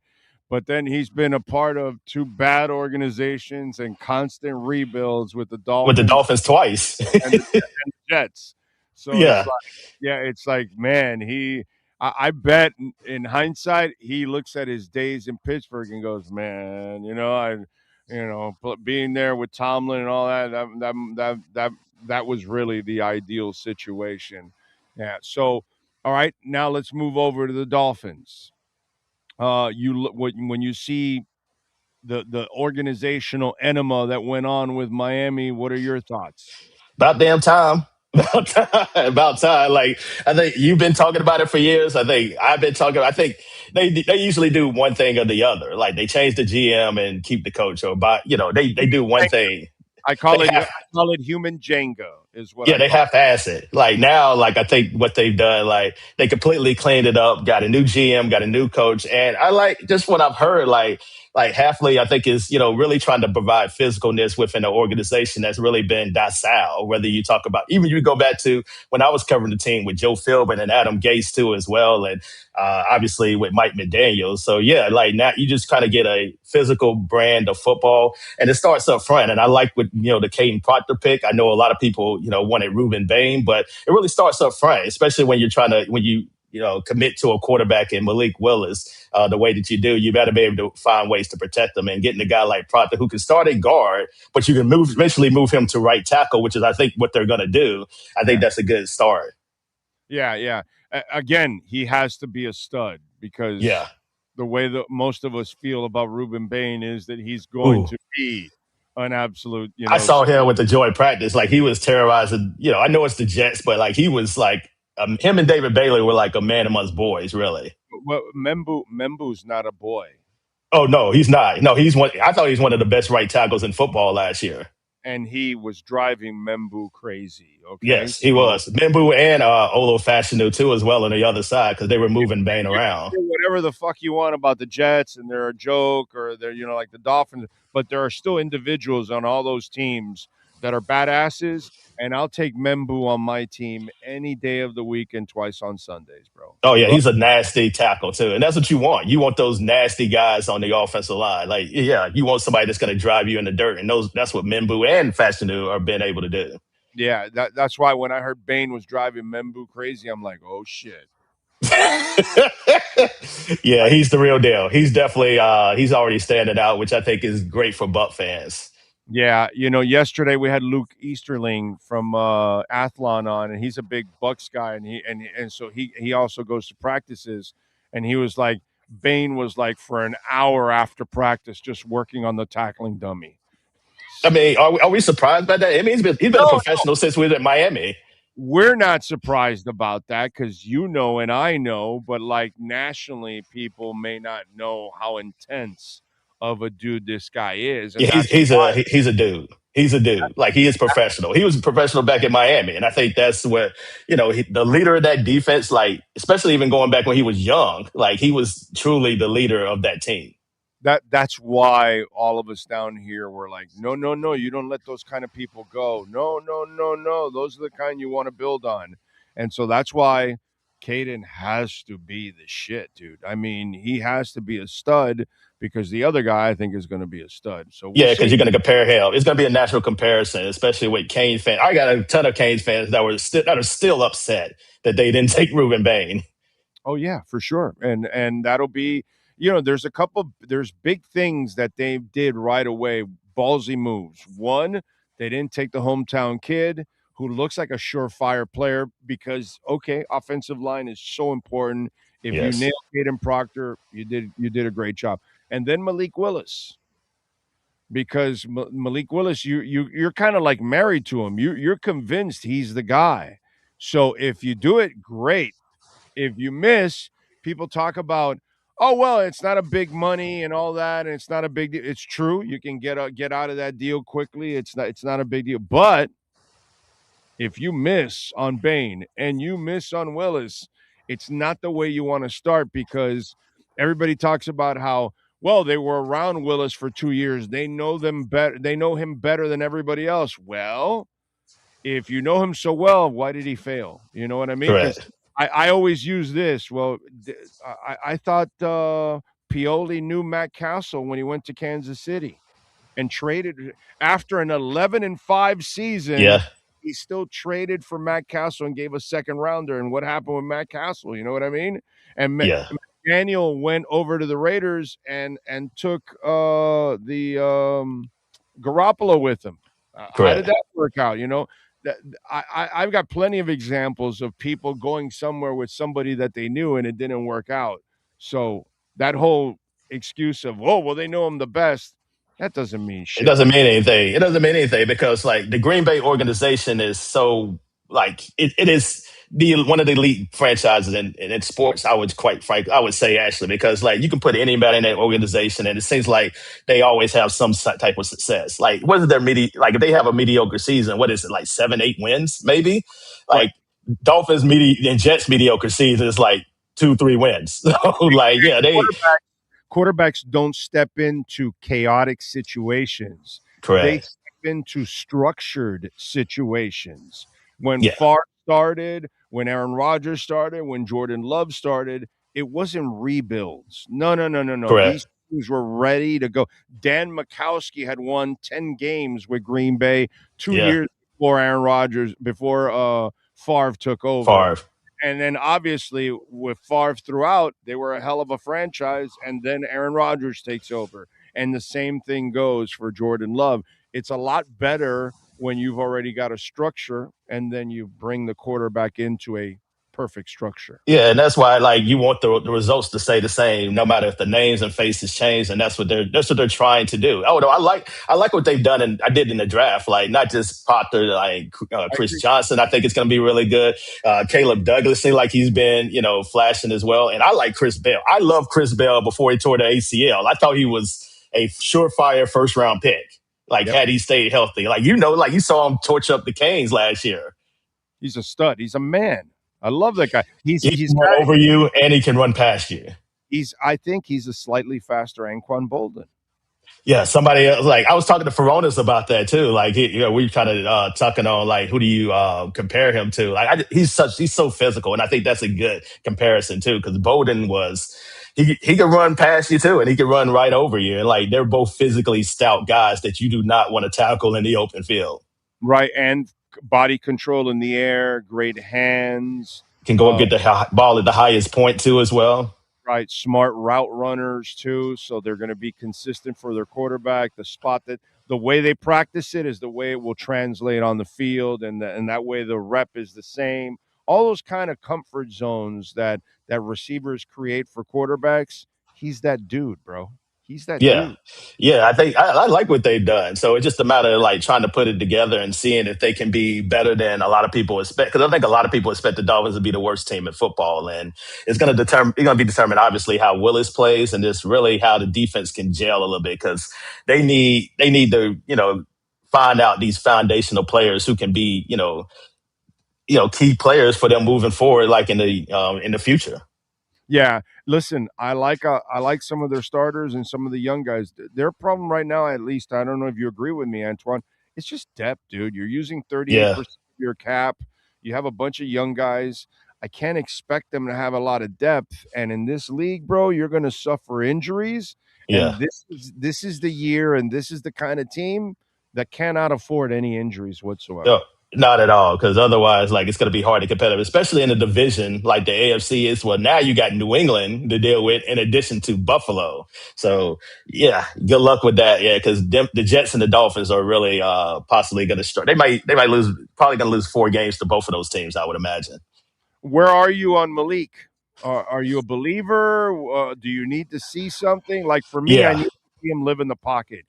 but then he's been a part of two bad organizations and constant rebuilds with the With the Dolphins Dolphins twice. and the Jets. So Yeah. it's like, man, I bet in hindsight, he looks at his days in Pittsburgh and goes, man, being there with Tomlin and all that was really the ideal situation. Yeah. So, all right, now let's move over to the Dolphins. When you see the organizational enema that went on with Miami, what are your thoughts? About damn time. About time. About time. Like, I think you've been talking about it for years. I think I've been talking. I think they usually do one thing or the other. Like they change the GM and keep the coach, or they do one thing. I call it human Jenga is what. Yeah, they have to ask it. Like now, like I think what they've done, like they completely cleaned it up, got a new GM, got a new coach, and I like just what I've heard. Like Halfley, I think is really trying to provide physicalness within an organization that's really been docile. Whether you talk about even you go back to when I was covering the team with Joe Philbin and Adam Gase too as well, and obviously with Mike McDaniel. So yeah, like now you just kind of get a physical brand of football, and it starts up front. And I like with the Caden Proctor pick. I know a lot of people wanted Ruben Bain, but it really starts up front, especially when you commit to a quarterback in Malik Willis the way that you do. You better be able to find ways to protect them, and getting a guy like Proctor who can start at guard, but you can eventually move him to right tackle, which is I think what they're going to do. I think that's a good start. Yeah. Again, he has to be a stud because the way that most of us feel about Ruben Bain is that he's going to be an absolute. I saw him with the joy practice. Like he was terrorizing. I know it's the Jets, but like he was like him and David Bailey were like a man amongst boys, really. Well, Membu's not a boy. Oh no, he's not. No, he's one. I thought he was one of the best right tackles in football last year. And he was driving Membu crazy. Okay. Yes, he was. Membu and Olo Fashanu too, as well on the other side because they were moving Bain around. Whatever the fuck you want about the Jets, and they're a joke, or they're like the Dolphins, but there are still individuals on all those teams that are badasses. And I'll take Membu on my team any day of the week and twice on Sundays, bro. Oh, yeah, he's a nasty tackle, too. And that's what you want. You want those nasty guys on the offensive line. Like, yeah, you want somebody that's going to drive you in the dirt. And that's what Membu and Fashanu are being able to do. Yeah, that's why when I heard Bain was driving Membu crazy, I'm like, oh, shit. Yeah, he's the real deal. He's definitely he's already standing out, which I think is great for Buck fans. Yeah, yesterday we had Luke Easterling from Athlon on, and he's a big Bucks guy, and so he also goes to practices, and he was like, Bain was like for an hour after practice just working on the tackling dummy. I mean, are we surprised by that? I mean, he's been a professional since we were at Miami. We're not surprised about that because and I know, but like nationally, people may not know how intense of a dude this guy is. And yeah, he's a dude. He's a dude. Like he is professional. He was a professional back in Miami, and I think that's where the leader of that defense. Like especially even going back when he was young, like he was truly the leader of that team. That's why all of us down here were like, no, you don't let those kind of people go. No, those are the kind you want to build on, and so that's why Caden has to be the shit, dude. I mean, he has to be a stud. Because the other guy, I think, is going to be a stud. So because you're going to compare him. It's going to be a natural comparison, especially with Canes fans. I got a ton of Canes fans that are still upset that they didn't take Ruben Bain. Oh yeah, for sure, and that'll be there's big things that they did right away, ballsy moves. One, they didn't take the hometown kid who looks like a surefire player because offensive line is so important. If you nail Caden Proctor, you did a great job. And then Malik Willis, because Malik Willis, you're kind of like married to him. You're convinced he's the guy. So if you do it, great. If you miss, people talk about, oh well, it's not a big money and all that, and it's not a big deal. It's true. You can get out of that deal quickly. It's not a big deal. But if you miss on Bain and you miss on Willis, it's not the way you want to start because everybody talks about how. Well, they were around Willis for 2 years. They know them better. They know him better than everybody else. Well, if you know him so well, why did he fail? You know what I mean? I always use this. Well, I thought Pioli knew Matt Castle when he went to Kansas City and traded after an 11-5 season. Yeah, He still traded for Matt Castle and gave a second rounder. And what happened with Matt Castle? You know what I mean? And yeah, Daniel went over to the Raiders and took the Garoppolo with him. How did correct. that work out? I've got plenty of examples of people going somewhere with somebody that they knew and it didn't work out. So that whole excuse of, oh, well, they know him the best, that doesn't mean It shit. doesn't mean anything. It doesn't mean anything because like the Green Bay organization is so like it is the one of the elite franchises in sports. I would say actually because like you can put anybody in that organization and it seems like they always have some type of success. Like what is their like if they have a mediocre season, what is it like 7-8 wins maybe? Right. Like Dolphins and Jets mediocre season is like 2-3 wins. So like yeah they Quarterbacks don't step into chaotic situations. They correct step into structured situations. When yeah Favre started, when Aaron Rodgers started, when Jordan Love started, it wasn't rebuilds. No. These correct teams were ready to go. Dan Mikowski had won 10 games with Green Bay 2 yeah years before Favre took over. Favre. And then obviously with Favre throughout, they were a hell of a franchise. And then Aaron Rodgers takes over. And the same thing goes for Jordan Love. It's a lot better when you've already got a structure and then you bring the quarterback into a perfect structure. Yeah, and that's why like you want the results to stay the same, no matter if the names and faces change, and that's what they're trying to do. Oh no, I like what they've done, and I did in the draft, like not just Potter, like Chris Johnson. I think it's going to be really good. Caleb Douglas seemed like he's been flashing as well, and I like Chris Bell. I love Chris Bell before he tore the ACL. I thought he was a surefire first round pick. Like had he stayed healthy, like like you saw him torch up the Canes last year. He's a stud. He's a man. I love that guy. He can run over you and he can run past you. I think he's a slightly faster Anquan Bolden. Yeah, somebody else, like I was talking to Furones about that too. Like we kind of talking on like who do you compare him to? Like he's so physical, and I think that's a good comparison too because Bolden he can run past you too, and he can run right over you, and like they're both physically stout guys that you do not want to tackle in the open field. Right, and body control in the air, great hands. Can go and get the ball at the highest point too as well. Right, smart route runners too, so they're going to be consistent for their quarterback. The way they practice it is the way it will translate on the field, and that way the rep is the same. All those kind of comfort zones that receivers create for quarterbacks. He's that dude, bro. He's that dude. Yeah. I think I like what they've done. So it's just a matter of like trying to put it together and seeing if they can be better than a lot of people expect. Because I think a lot of people expect the Dolphins to be the worst team in football, and it's going to be determined obviously how Willis plays and just really how the defense can gel a little bit because they need to find out these foundational players who can be key players for them moving forward, like in the future. Yeah, listen, I like some of their starters and some of the young guys. Their problem right now, at least, I don't know if you agree with me, Antoine, it's just depth, dude. You're using 38% of your cap. You have a bunch of young guys. I can't expect them to have a lot of depth. And in this league, bro, you're going to suffer injuries. Yeah. And this is the year, and this is the kind of team that cannot afford any injuries whatsoever. No, not at all, because otherwise, like, it's going to be hard to compete, especially in a division like the AFC is. Well, now you got New England to deal with in addition to Buffalo. So, yeah, good luck with that. Yeah, because the Jets and the Dolphins are really possibly going to start. They might lose, probably going to lose 4 games to both of those teams, I would imagine. Where are you on Malik? Are you a believer? Do you need to see something? Like for me, I need to see him live in the pocket.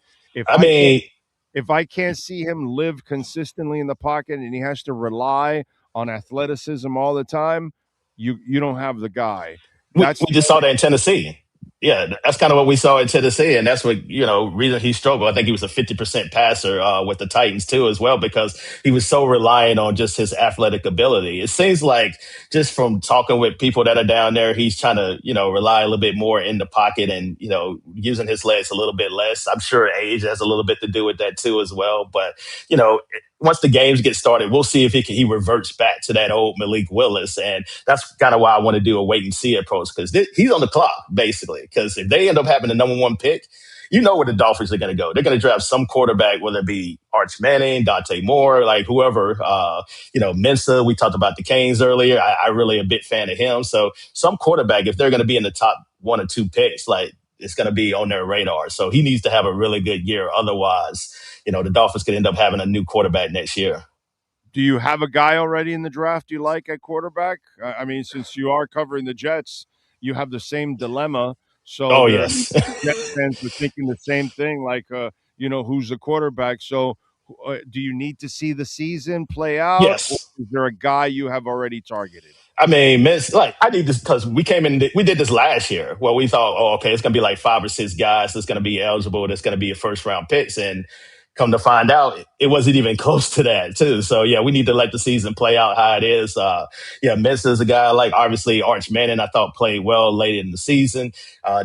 If I can't see him live consistently in the pocket and he has to rely on athleticism all the time, you don't have the guy. We just saw that in Tennessee. Yeah, that's kind of what we saw in Tennessee, and that's what reason he struggled. I think he was a 50% passer with the Titans too, as well, because he was so reliant on just his athletic ability. It seems like just from talking with people that are down there, he's trying to rely a little bit more in the pocket and using his legs a little bit less. I'm sure age has a little bit to do with that too, as well. But once the games get started, we'll see if he reverts back to that old Malik Willis. And that's kind of why I want to do a wait and see approach, because he's on the clock, basically. Because if they end up having the number one pick, you know where the Dolphins are going to go. They're going to draft some quarterback, whether it be Arch Manning, Dante Moore, like whoever, Mensa. We talked about the Canes earlier. I really a big fan of him. So some quarterback, if they're going to be in the top one or two picks, like it's going to be on their radar. So he needs to have a really good year. Otherwise, the Dolphins could end up having a new quarterback next year. Do you have a guy already in the draft you like at quarterback? I mean, since you are covering the Jets, you have the same dilemma. So yes. Jets fans are thinking the same thing, like, who's the quarterback? So do you need to see the season play out? Yes. Or is there a guy you have already targeted? I mean, I need this because we did this last year where we thought, it's going to be like 5 or 6 guys that's going to be eligible, that's going to be a first round picks. And come to find out, it wasn't even close to that, too. So, yeah, we need to let the season play out how it is. Mensa is a guy like, obviously, Arch Manning, I thought played well late in the season.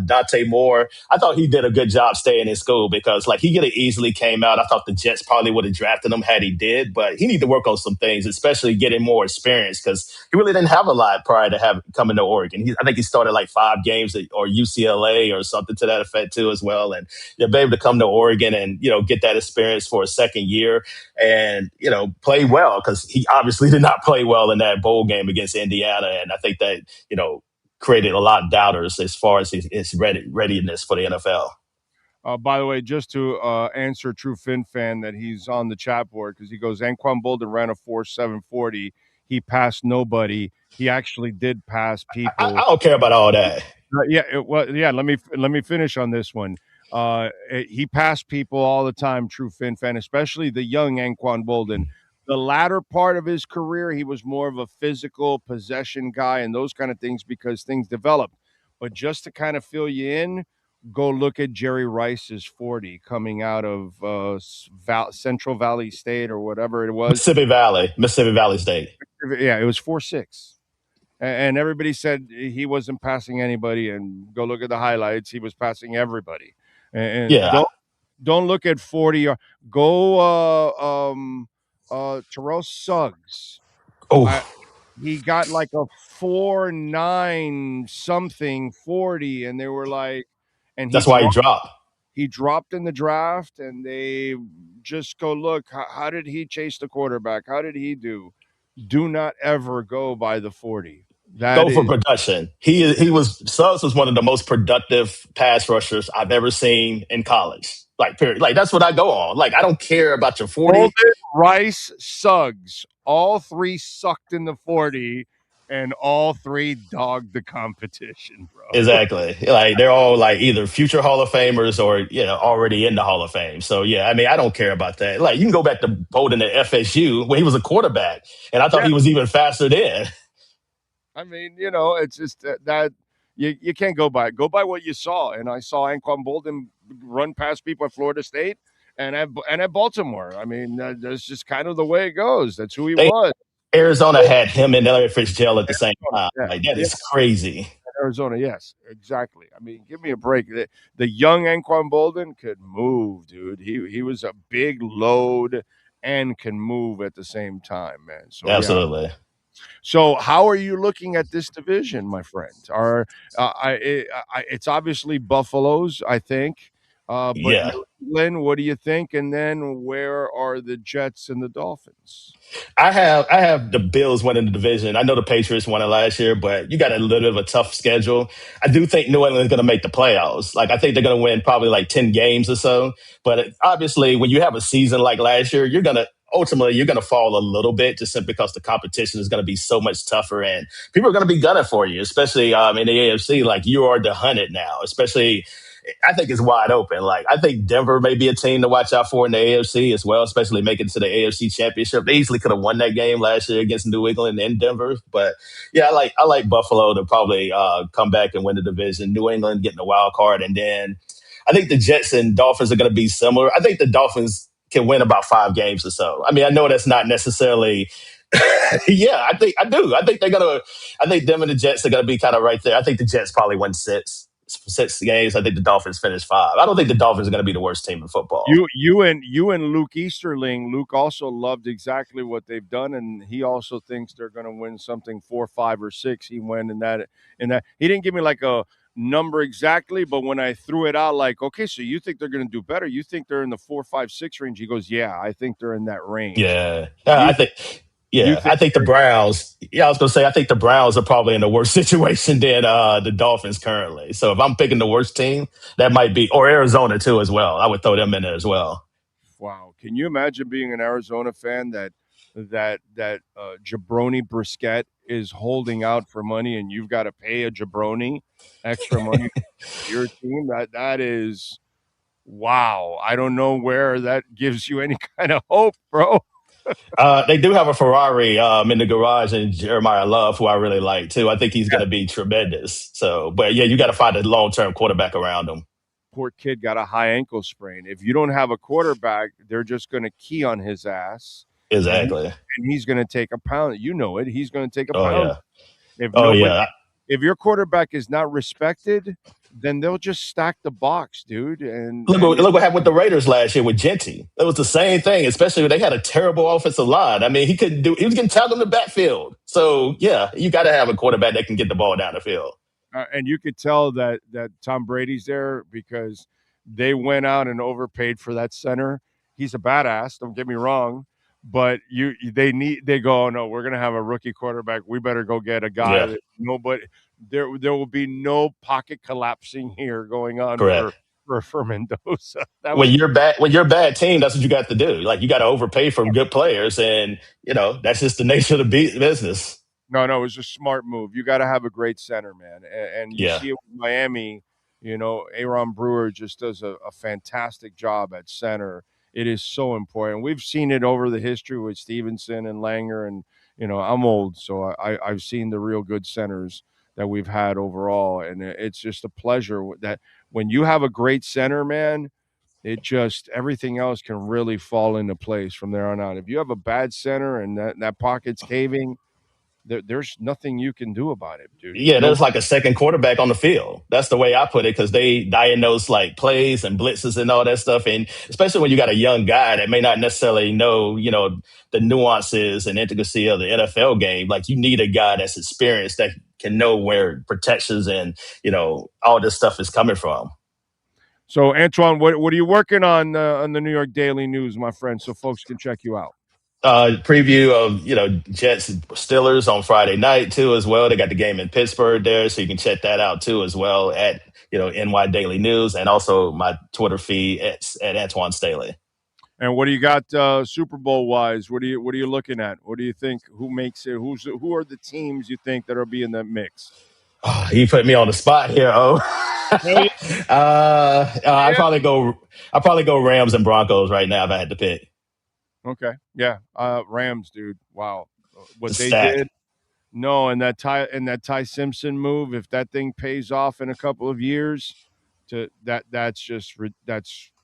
Dante Moore, I thought he did a good job staying in school because, he could have easily came out. I thought the Jets probably would have drafted him had he did, but he need to work on some things, especially getting more experience because he really didn't have a lot prior to coming to Oregon. I think he started 5 games or UCLA or something to that effect, too, as well. And be able to come to Oregon and, get that experience for a second year and, play well because he obviously did not play well in that bowl game against Indiana. And I think that, created a lot of doubters as far as his readiness for the NFL. By the way, just to answer True Fin fan that he's on the chat board because he goes, Antwan Bolden ran a 4.740. He passed nobody. He actually did pass people. I don't care about all that. Let me finish on this one. He passed people all the time, True Fin fan, especially the young Antwan Bolden. The latter part of his career, he was more of a physical possession guy and those kind of things because things developed. But just to kind of fill you in, go look at Jerry Rice's 40 coming out of Central Valley State or whatever it was. Mississippi Valley State. Yeah, it was 4.6. And everybody said he wasn't passing anybody. And go look at the highlights. He was passing everybody. And don't look at 40. Go Terrell Suggs. Oh, he got a 4.9 something 40, and they were like, and that's why he dropped. He dropped in the draft, and they just go look. How did he chase the quarterback? How did he do? Do not ever go by the 40. Go for production. Suggs was one of the most productive pass rushers I've ever seen in college. Period. That's what I go on. I don't care about your 40. Bolden, Rice, Suggs, all 3 sucked in the 40, and all 3 dogged the competition, bro. Exactly. They're all either future Hall of Famers or already in the Hall of Fame. So yeah, I mean, I don't care about that. You can go back to Bolden at FSU when he was a quarterback, and I thought he was even faster then. I mean, it's just that you can't go by what you saw. And I saw Antwan Bolden run past people at Florida State and at Baltimore. I mean, that's just kind of the way it goes. That's who he was. Arizona had him and Larry Fitzgerald at the same time. That is crazy. Arizona, yes, exactly. I mean, give me a break. The young Antwan Bolden could move, dude. He was a big load and can move at the same time, man. So absolutely. Yeah. So how are you looking at this division, my friend? It's obviously Buffalo's, I think. But Lynn, what do you think? And then where are the Jets and the Dolphins? I have the Bills winning the division. I know the Patriots won it last year, but you got a little bit of a tough schedule. I do think New England is going to make the playoffs. I think they're going to win probably 10 games or so. But obviously, when you have a season like last year, you're going to fall a little bit just simply because the competition is going to be so much tougher and people are going to be gunning for you, especially in the AFC. You are the hunted now, especially I think it's wide open. Like, I think Denver may be a team to watch out for in the AFC as well, especially making it to the AFC Championship. They easily could have won that game last year against New England in Denver. But yeah, I like Buffalo to probably come back and win the division. New England getting the wild card, and then I think the Jets and Dolphins are going to be similar. I think the Dolphins can win about 5 games or so. I mean, I know that's not necessarily. Yeah, I do. I think them and the Jets are going to be kind of right there. I think the Jets probably win 6 games. I think the Dolphins finish 5. I don't think the Dolphins are going to be the worst team in football. You and Luke Easterling. Luke also loved exactly what they've done, and he also thinks they're going to win something 4, 5, or 6. He went in that. He didn't give me like a number exactly, but when I threw it out, like, okay, so you think they're going to do better? You think they're in the 4, 5, 6 range? He goes, yeah, I think they're in that range. Yeah, I think the Browns. Yeah, I was going to say I think the Browns are probably in a worse situation than the Dolphins currently. So if I'm picking the worst team, that might be, or Arizona too as well. I would throw them in there as well. Wow, can you imagine being an Arizona fan that jabroni brisket is holding out for money and you've got to pay a jabroni extra money for your team? That is, wow. I don't know where that gives you any kind of hope, bro. They do have a Ferrari in the garage, and Jeremiah Love, who I really like too. I think he's going to be tremendous. So, but yeah, you got to find a long-term quarterback around him. Poor kid got a high ankle sprain. If you don't have a quarterback, they're just going to key on his ass. Exactly. And he's going to take a pound. You know it. He's going to take a pound. Yeah. If your quarterback is not respected, then they'll just stack the box, dude. And look what happened with the Raiders last year with Genty. It was the same thing, especially when they had a terrible offensive line. I mean, he was getting tackled in the backfield. So yeah, you got to have a quarterback that can get the ball down the field. And you could tell that Tom Brady's there because they went out and overpaid for that center. He's a badass. Don't get me wrong. But they go, oh, no, we're going to have a rookie quarterback. We better go get a guy that nobody there will be no pocket collapsing here going on for Mendoza. When you're a bad team, that's what you got to do. Like, you got to overpay for good players, and that's just the nature of the business. No, it was a smart move. You got to have a great center, man. And you see it with Miami, Aaron Brewer just does a fantastic job at center. It is so important. We've seen it over the history with Stevenson and Langer, and I'm old, so I've seen the real good centers that we've had overall, and it's just a pleasure that when you have a great center, man, it just everything else can really fall into place from there on out. If you have a bad center and that pocket's caving, there's nothing you can do about it, dude. Yeah, there's like a second quarterback on the field. That's the way I put it, because they diagnose like plays and blitzes and all that stuff. And especially when you got a young guy that may not necessarily know, the nuances and intricacy of the NFL game. Like, you need a guy that's experienced that can know where protections and, all this stuff is coming from. So, Antwan, what are you working on the New York Daily News, my friend, so folks can check you out? Preview of Jets Steelers on Friday night too as well. They got the game in Pittsburgh there, so you can check that out too as well at NY Daily News, and also my Twitter feed at Antwan Staley. And what do you got Super Bowl wise? What are you looking at? What do you think? Who makes it? Who are the teams you think that'll be in that mix? Oh, you put me on the spot here. I probably go Rams and Broncos right now if I had to pick. Okay. Yeah. Rams, dude. Wow. What they Stack. did. No, and that Ty Simpson move, if that thing pays off in a couple of years, that's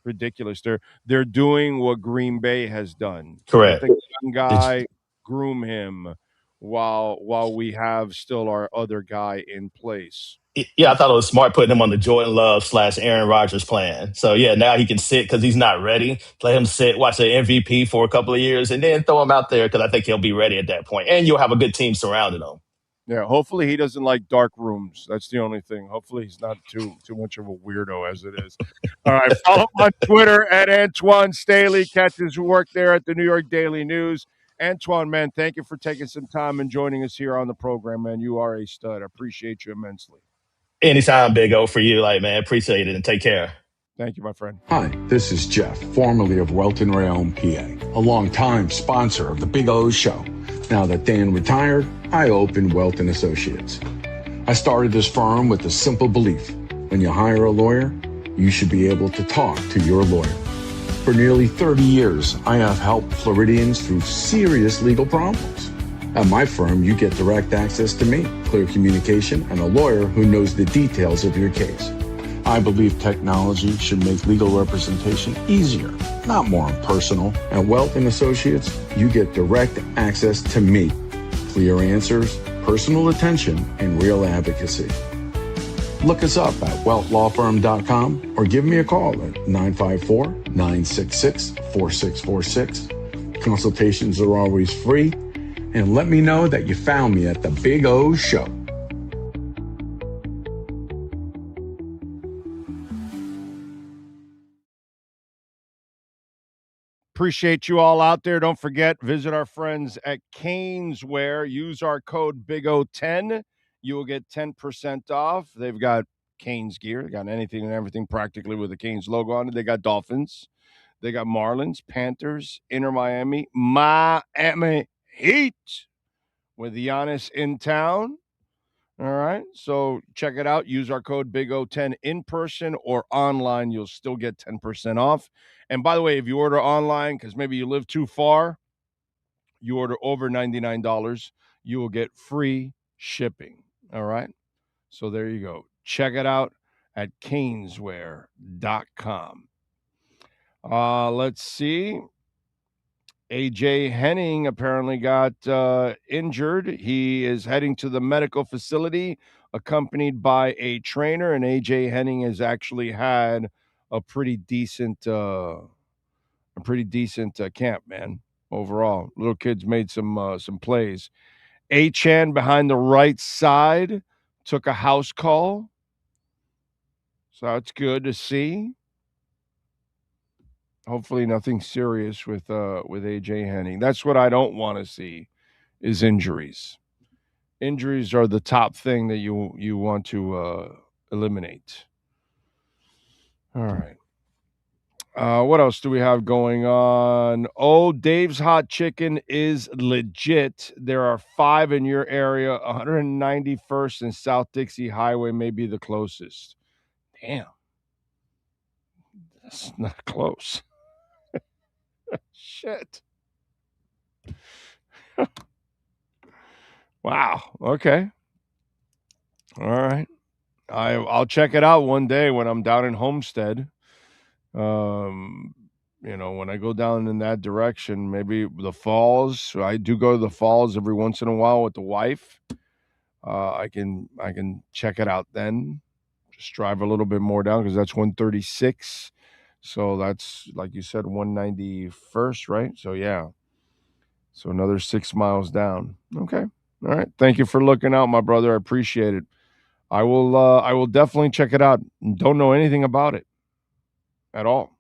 ridiculous. They're doing what Green Bay has done. Correct. Let the young guy groom him while we have still our other guy in place. Yeah, I thought it was smart putting him on the Jordan Love / Aaron Rodgers plan. So, yeah, now he can sit because he's not ready. Let him sit, watch the MVP for a couple of years, and then throw him out there because I think he'll be ready at that point. And you'll have a good team surrounding him. Yeah, hopefully he doesn't like dark rooms. That's the only thing. Hopefully he's not too much of a weirdo as it is. All right, follow him on Twitter at Antwan Staley. Catch his work there at the New York Daily News. Antwan, man, thank you for taking some time and joining us here on the program, man. You are a stud. I appreciate you immensely. Anytime, Big O, for you. Man, appreciate it, and take care. Thank you, my friend. Hi, this is Jeff, formerly of Welton Rayone, PA, a longtime sponsor of the Big O Show. Now that Dan retired, I opened Welton Associates. I started this firm with the simple belief, when you hire a lawyer, you should be able to talk to your lawyer. For nearly 30 years, I have helped Floridians through serious legal problems. At my firm, you get direct access to me, clear communication, and a lawyer who knows the details of your case. I believe technology should make legal representation easier, not more impersonal. At Wealth & Associates, you get direct access to me, clear answers, personal attention, and real advocacy. Look us up at weltlawfirm.com or give me a call at 954-966-4646. Consultations are always free. And let me know that you found me at the Big O Show. Appreciate you all out there. Don't forget, visit our friends at Caneswear. Use our code BIGO10. You will get 10% off. They've got Canes gear. They got anything and everything practically with the Canes logo on it. They got Dolphins. They got Marlins, Panthers, Inter Miami, Miami Heat with Giannis in town. All right. So check it out. Use our code BIGO10 in person or online. You'll still get 10% off. And by the way, if you order online, because maybe you live too far, you order over $99, you will get free shipping. All right. So there you go. Check it out at caneswear.com. Let's see. AJ Henning apparently got injured. He is heading to the medical facility accompanied by a trainer, and AJ Henning has actually had a pretty decent camp, man. Overall, little kid's made some plays. Achan behind the right side took a house call, so that's good to see. Hopefully nothing serious with AJ Henning. That's what I don't want to see is injuries. Injuries are the top thing that you want to eliminate. All right. What else do we have going on? Oh, Dave's Hot Chicken is legit. There are 5 in your area. 191st and South Dixie Highway may be the closest. Damn. That's not close. Shit. Wow. Okay. All right. I'll check it out one day when I'm down in Homestead. When I go down in that direction, maybe the falls. I do go to the falls every once in a while with the wife. I can check it out then. Just drive a little bit more down because that's 136. So that's, like you said, 191st, right? So yeah. So another 6 miles down. Okay. All right. Thank you for looking out, my brother. I appreciate it. I will definitely check it out. Don't know anything about it at all.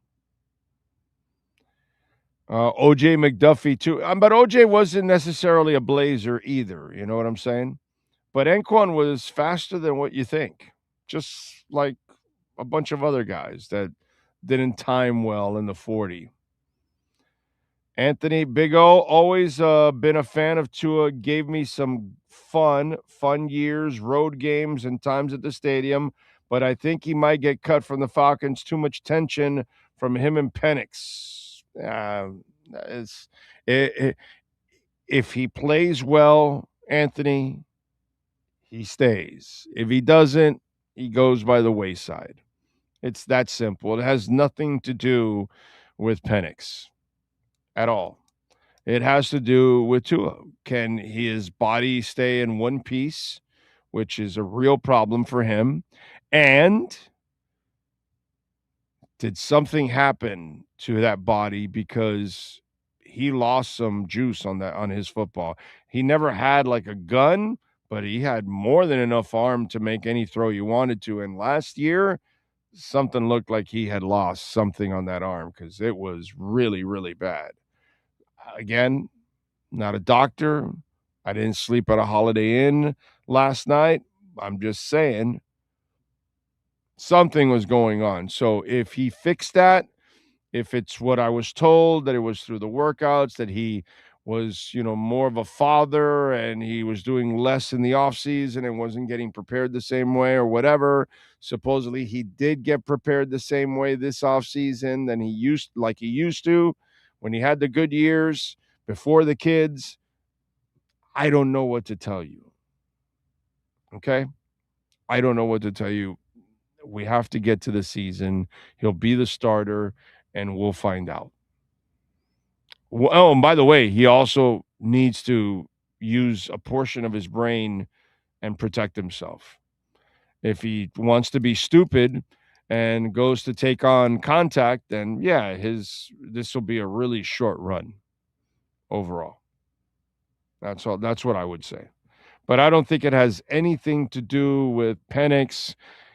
OJ McDuffie too. But OJ wasn't necessarily a blazer either. You know what I'm saying? But Antwan was faster than what you think. Just like a bunch of other guys that didn't time well in the 40. Anthony, Big O, always been a fan of Tua. Gave me some fun years, road games, and times at the stadium. But I think he might get cut from the Falcons. Too much tension from him and Penix. If he plays well, Anthony, he stays. If he doesn't, he goes by the wayside. It's that simple. It has nothing to do with Penix at all. It has to do with Tua. Can his body stay in one piece, which is a real problem for him? And did something happen to that body because he lost some juice on his football? He never had like a gun, but he had more than enough arm to make any throw you wanted to. And last year, something looked like he had lost something on that arm because it was really, really bad. Again, not a doctor. I didn't sleep at a Holiday Inn last night. I'm just saying something was going on. So if he fixed that, if it's what I was told, that it was through the workouts, that he was, more of a father and he was doing less in the off season and wasn't getting prepared the same way or whatever. Supposedly he did get prepared the same way this offseason than he used to when he had the good years before the kids. I don't know what to tell you. Okay? I don't know what to tell you. We have to get to the season. He'll be the starter, and we'll find out. Oh, and by the way, he also needs to use a portion of his brain and protect himself. If he wants to be stupid and goes to take on contact, then yeah, this will be a really short run overall. That's all. That's what I would say. But I don't think it has anything to do with Penix.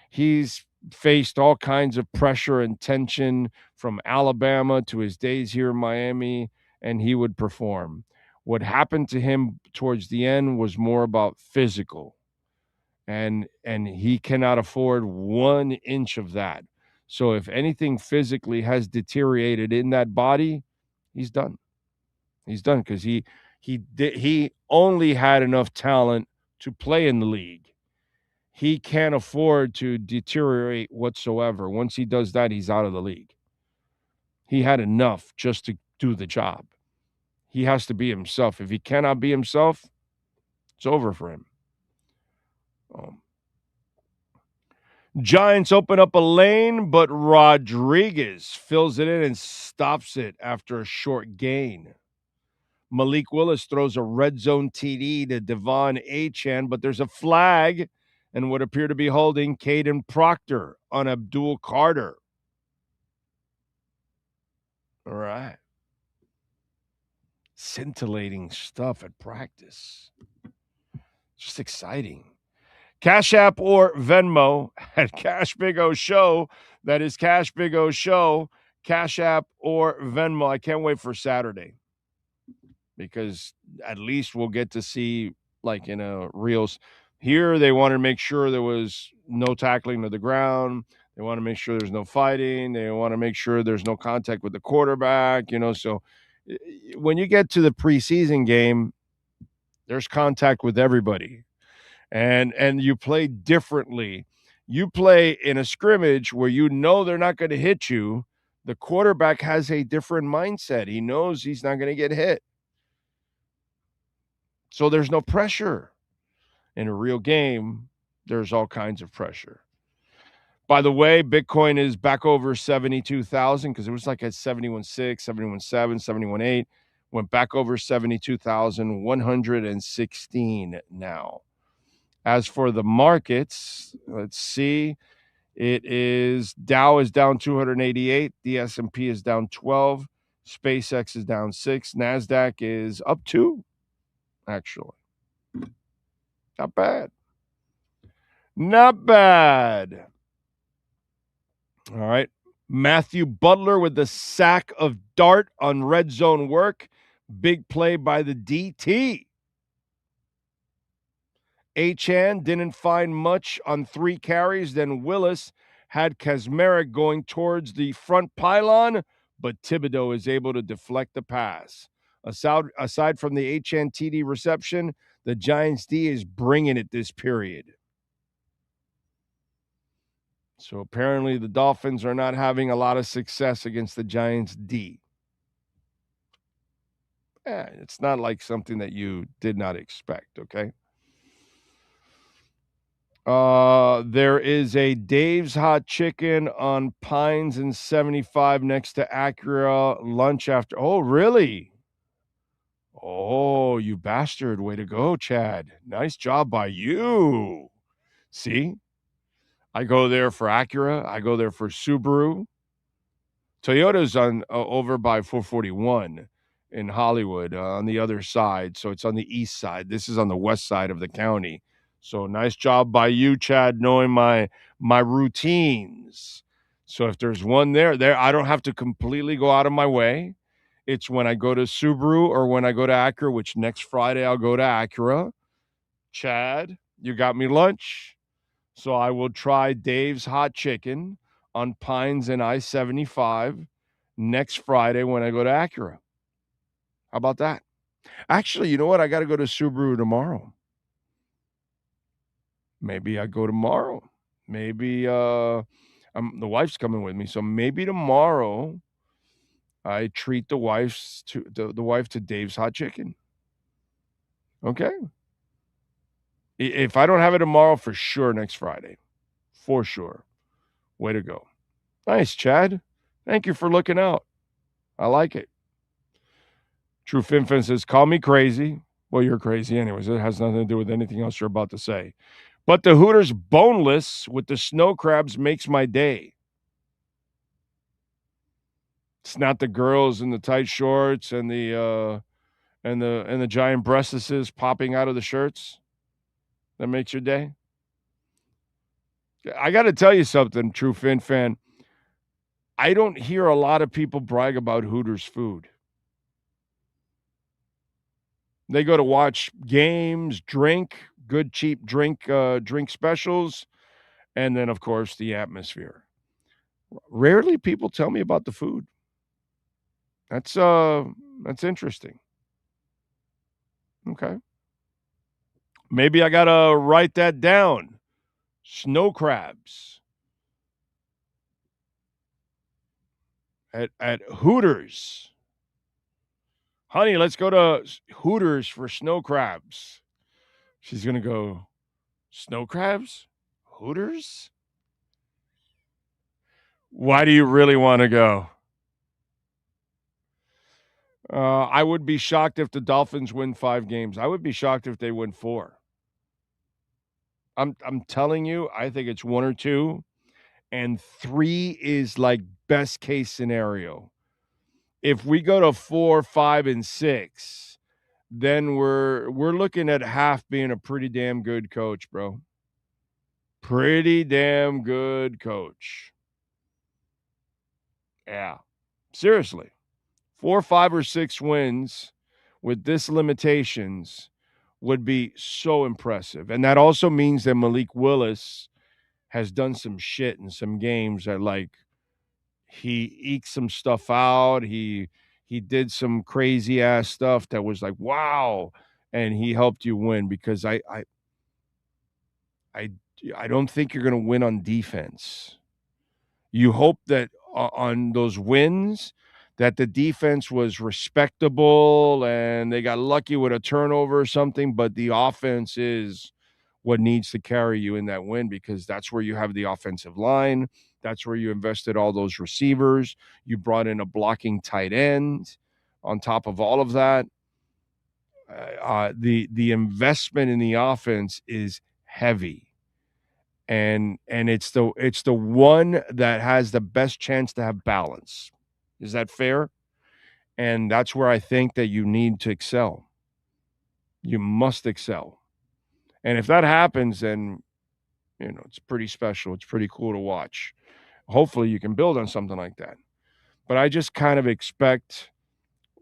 He's faced all kinds of pressure and tension from Alabama to his days here in Miami, and he would perform. What happened to him towards the end was more about physical, and he cannot afford 1 inch of that. So if anything physically has deteriorated in that body, he's done. He's done because he only had enough talent to play in the league. He can't afford to deteriorate whatsoever. Once he does that, he's out of the league. He had enough just to do the job. He has to be himself. If he cannot be himself, it's over for him. Giants open up a lane, but Rodriguez fills it in and stops it after a short gain. Malik Willis throws a red zone TD to Devon Achane, but there's a flag and what appear to be holding Caden Proctor on Abdul Carter. All right. Scintillating stuff at practice. Just exciting. Cash App or Venmo at Cash Big O Show. That is Cash Big O Show. Cash App or Venmo. I can't wait for Saturday, because at least we'll get to see, like, in a reels. Here, they wanted to make sure there was no tackling to the ground. They want to make sure there's no fighting. They want to make sure there's no contact with the quarterback, So when you get to the preseason game, there's contact with everybody. And you play differently. You play in a scrimmage where they're not going to hit you. The quarterback has a different mindset. He knows he's not going to get hit. So there's no pressure. In a real game, there's all kinds of pressure. By the way, Bitcoin is back over 72,000 because it was like at 71.6, 71.7, 71.8. Went back over 72,116 now. As for the markets, let's see. It is Dow is down 288. The S&P is down 12. SpaceX is down 6. NASDAQ is up 2, actually. Not bad. Not bad. All right. Matthew Butler with the sack of Dart on red zone work. Big play by the DT. Achane didn't find much on 3 carries. Then Willis had Kazmarek going towards the front pylon, but Thibodeau is able to deflect the pass. Aside from the Achane TD reception, the Giants D is bringing it this period. So apparently the Dolphins are not having a lot of success against the Giants D. It's not like something that you did not expect, okay? There is a Dave's Hot Chicken on Pines and 75 next to Acura lunch after. Oh, really? Oh, you bastard. Way to go, Chad. Nice job by you. See? I go there for Acura. I go there for Subaru. Toyota's on over by 441 in Hollywood on the other side. So it's on the east side. This is on the west side of the county. So nice job by you, Chad, knowing my routines. So if there's one there, I don't have to completely go out of my way. It's when I go to Subaru or when I go to Acura, which next Friday I'll go to Acura. Chad, you got me lunch. So I will try Dave's Hot Chicken on Pines and I-75 next Friday when I go to Acura. How about that? Actually, you know what? I got to go to Subaru tomorrow. Maybe I go tomorrow. Maybe the wife's coming with me, so maybe tomorrow I treat the wife to Dave's Hot Chicken. Okay. If I don't have it tomorrow, for sure next Friday. For sure. Way to go. Nice, Chad. Thank you for looking out. I like it. True Finfin says, call me crazy. Well, you're crazy anyways. It has nothing to do with anything else you're about to say. But the Hooters boneless with the snow crabs makes my day. It's not the girls in the tight shorts and the giant breastises popping out of the shirts that makes your day. I got to tell you something, True Fin fan. I don't hear a lot of people brag about Hooters food. They go to watch games, drink, good cheap drink specials, and then of course the atmosphere. Rarely people tell me about the food. That's interesting. Okay. Maybe I got to write that down. Snow crabs at Hooters. Honey, let's go to Hooters for snow crabs. She's going to go, snow crabs? Hooters? Why do you really want to go? I would be shocked if the Dolphins win 5 games. I would be shocked if they win 4. I'm telling you, I think it's 1 or 2, and 3 is like best case scenario. If we go to 4, 5, and 6, then we're looking at half being a pretty damn good coach, bro. Pretty damn good coach. Yeah. Seriously. 4, 5, or 6 wins with this limitations would be so impressive. And that also means that Malik Willis has done some shit in some games that, like, he eked some stuff out. He did some crazy ass stuff that was like, wow, and he helped you win, because I don't think you're going to win on defense. You hope that on those wins that the defense was respectable and they got lucky with a turnover or something, but the offense is what needs to carry you in that win, because that's where you have the offensive line. That's where you invested all those receivers. You brought in a blocking tight end on top of all of that. The investment in the offense is heavy. And it's the one that has the best chance to have balance. Is that fair? And that's where I think that you need to excel. You must excel. And if that happens, then, it's pretty special. It's pretty cool to watch. Hopefully you can build on something like that. But I just kind of expect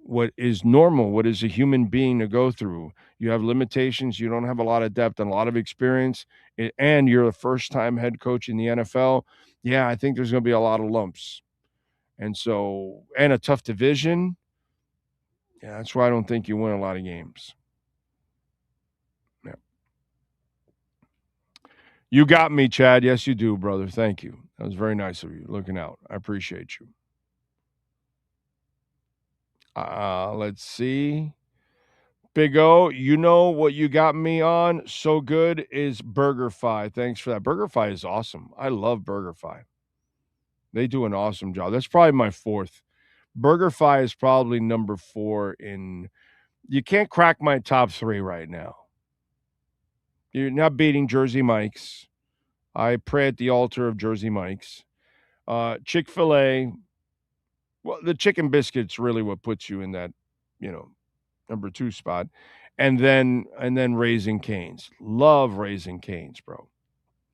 what is normal, what is a human being to go through. You have limitations. You don't have a lot of depth and a lot of experience, and you're a first-time head coach in the NFL. Yeah, I think there's going to be a lot of lumps. And a tough division. Yeah, that's why I don't think you win a lot of games. Yeah. You got me, Chad. Yes, you do, brother. Thank you. That was very nice of you. Looking out. I appreciate you. Let's see. Big O, you know what you got me on so good is BurgerFi. Thanks for that. BurgerFi is awesome. I love BurgerFi. They do an awesome job. That's probably my 4th. BurgerFi is probably number 4 in. You can't crack my top 3 right now. You're not beating Jersey Mike's. I pray at the altar of Jersey Mike's. Chick-fil-A. Well, the chicken biscuit's really what puts you in that, number 2 spot. And then Raising Cane's. Love Raising Cane's, bro.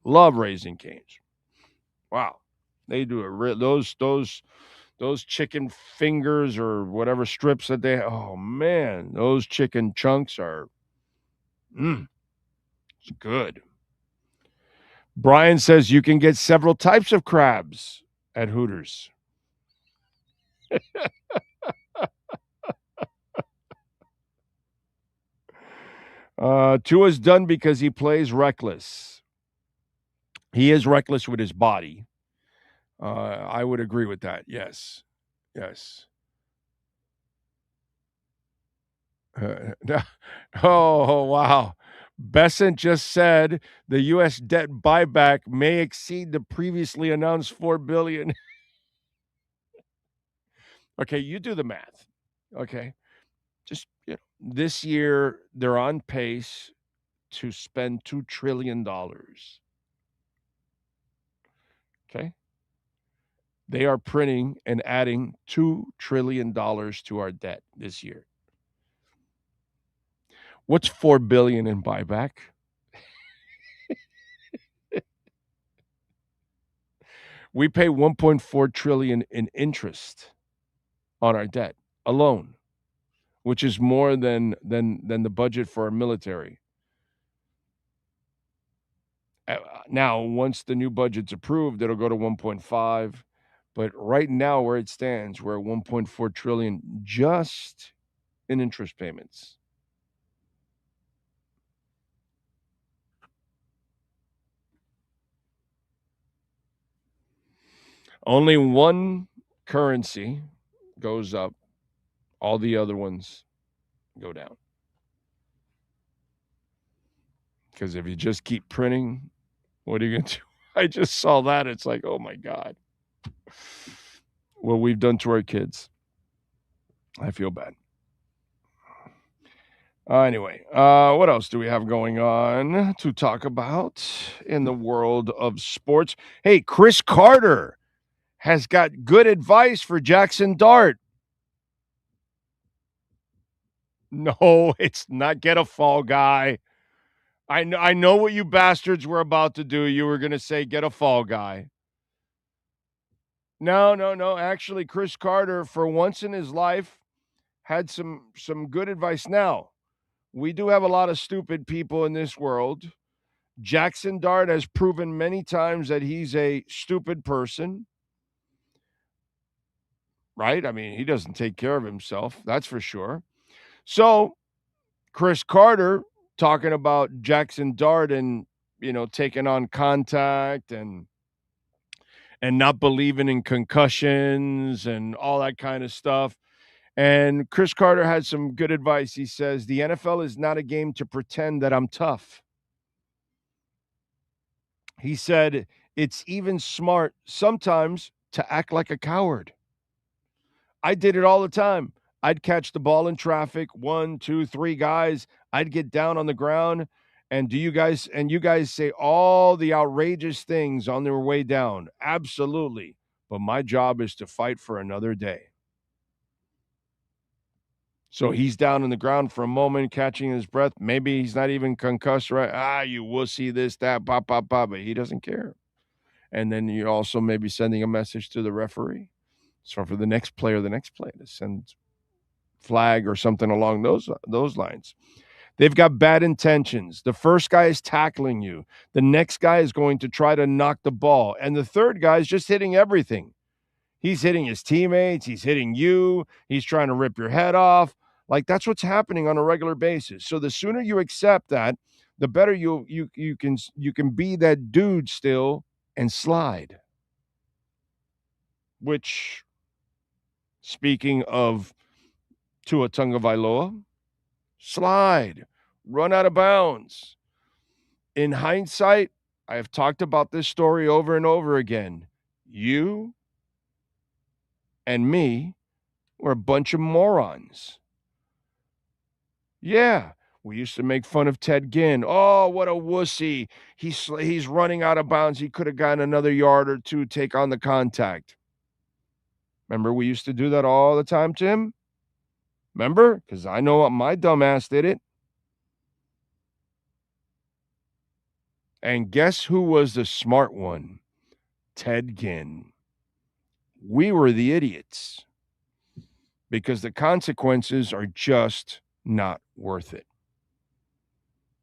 Love Raising Cane's. Wow. They do it. Those chicken fingers or whatever strips that they, oh man, those chicken chunks are it's good. Brian says you can get several types of crabs at Hooters. Tua's done because he plays reckless. He is reckless with his body. I would agree with that. Yes. Yes. Oh, wow. Besant just said the U.S. debt buyback may exceed the previously announced $4 billion. Okay, you do the math. Okay. Just this year, they're on pace to spend $2 trillion. Okay. They are printing and adding $2 trillion to our debt this year. What's $4 billion in buyback? We pay $1.4 trillion in interest on our debt alone, which is more than the budget for our military. Now, once the new budget's approved, it'll go to 1.5. But right now, where it stands, we're at 1.4 trillion just in interest payments. Only one currency goes up. All the other ones go down. Because if you just keep printing, what are you going to do? I just saw that. It's like, oh, my God. What we've done to our kids. I feel bad. Anyway, what else do we have going on to talk about in the world of sports? Hey, Cris Cater has got good advice for Jackson Dart. No, it's not get a fall guy. I know what you bastards were about to do. You were going to say get a fall guy. No. Actually, Cris Cater, for once in his life, had some good advice. Now, we do have a lot of stupid people in this world. Jackson Dart has proven many times that he's a stupid person. Right? I mean, he doesn't take care of himself. That's for sure. So, Cris Cater talking about Jackson Dart and, taking on contact and not believing in concussions and all that kind of stuff. And Cris Cater had some good advice. He says, the NFL is not a game to pretend that I'm tough. He said, it's even smart sometimes to act like a coward. I did it all the time. I'd catch the ball in traffic, 1, 2, 3 guys. I'd get down on the ground, and you guys say all the outrageous things on their way down. Absolutely. But my job is to fight for another day. So he's down on the ground for a moment, catching his breath. Maybe he's not even concussed, right? You wussy, this, that, pop, but he doesn't care. And then you're also maybe sending a message to the referee. So for the next play to send flag or something along those lines. They've got bad intentions. The first guy is tackling you. The next guy is going to try to knock the ball. And the third guy is just hitting everything. He's hitting his teammates. He's hitting you. He's trying to rip your head off. Like, that's what's happening on a regular basis. So the sooner you accept that, the better you can be that dude still and slide. Which, speaking of Tua Tagovailoa, slide, run out of bounds. In hindsight, I have talked about this story over and over again. You and me were a bunch of morons. Yeah, we used to make fun of Ted Ginn. Oh, what a wussy. He's running out of bounds. He could have gotten another yard or two, take on the contact. Remember, we used to do that all the time, Tim? Remember? Because I know my dumb ass did it. And guess who was the smart one? Ted Ginn. We were the idiots. Because the consequences are just not worth it.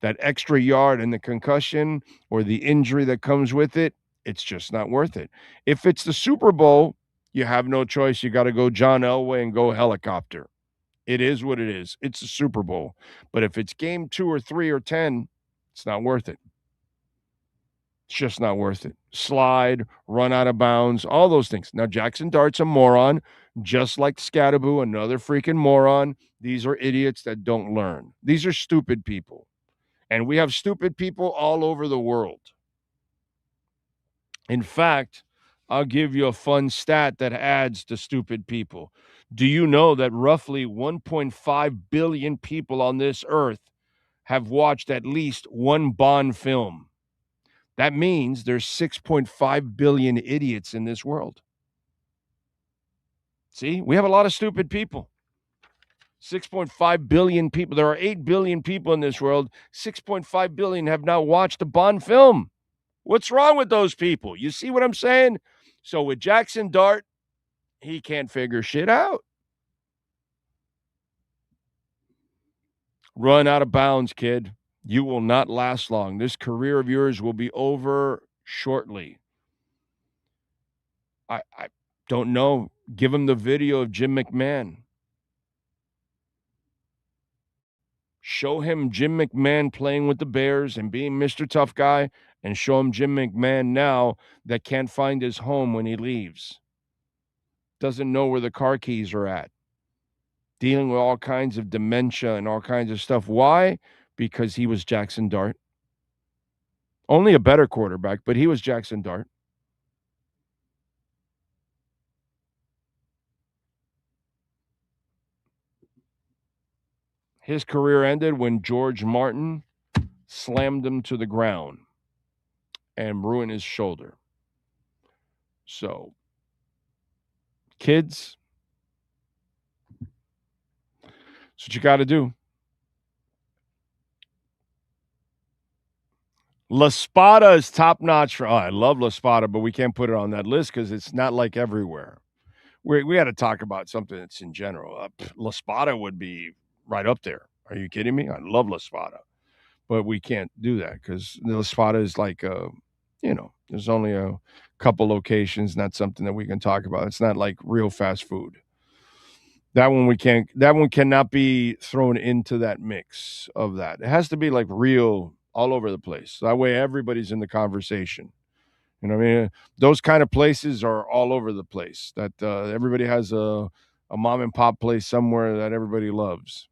That extra yard and the concussion or the injury that comes with it, it's just not worth it. If it's the Super Bowl, you have no choice. You got to go John Elway and go helicopter. It is what it is. It's the Super Bowl. But if it's game 2 or 3 or 10, it's not worth it. It's just not worth it. Slide, run out of bounds, all those things. Now, Jackson Dart's a moron, just like Scattaboo, another freaking moron. These are idiots that don't learn. These are stupid people. And we have stupid people all over the world. In fact, I'll give you a fun stat that adds to stupid people. Do you know that roughly 1.5 billion people on this earth have watched at least one Bond film? That means there's 6.5 billion idiots in this world. See, we have a lot of stupid people. 6.5 billion people. There are 8 billion people in this world. 6.5 billion have not watched a Bond film. What's wrong with those people? You see what I'm saying? So with Jackson Dart, he can't figure shit out. Run out of bounds, kid. You will not last long. This career of yours will be over shortly. I don't know. Give him the video of Jim McMahon. Show him Jim McMahon playing with the Bears and being Mr. Tough Guy, and show him Jim McMahon now that can't find his home when he leaves. Doesn't know where the car keys are at. Dealing with all kinds of dementia and all kinds of stuff. Why? Because he was Jackson Dart. Only a better quarterback, but he was Jackson Dart. His career ended when George Martin slammed him to the ground and ruined his shoulder. So, kids, that's what you got to do. La Spada is top-notch. I love La Spada, but we can't put it on that list because it's not like everywhere. We had to talk about something that's in general. La Spada would be right up there. Are you kidding me? I love La Spada. But we can't do that because La Spada is like, there's only a couple locations, not something that we can talk about. It's not like real fast food. That one cannot be thrown into that mix of that. It has to be like real all over the place. That way everybody's in the conversation. You know what I mean? Those kind of places are all over the place. That everybody has a mom and pop place somewhere that everybody loves.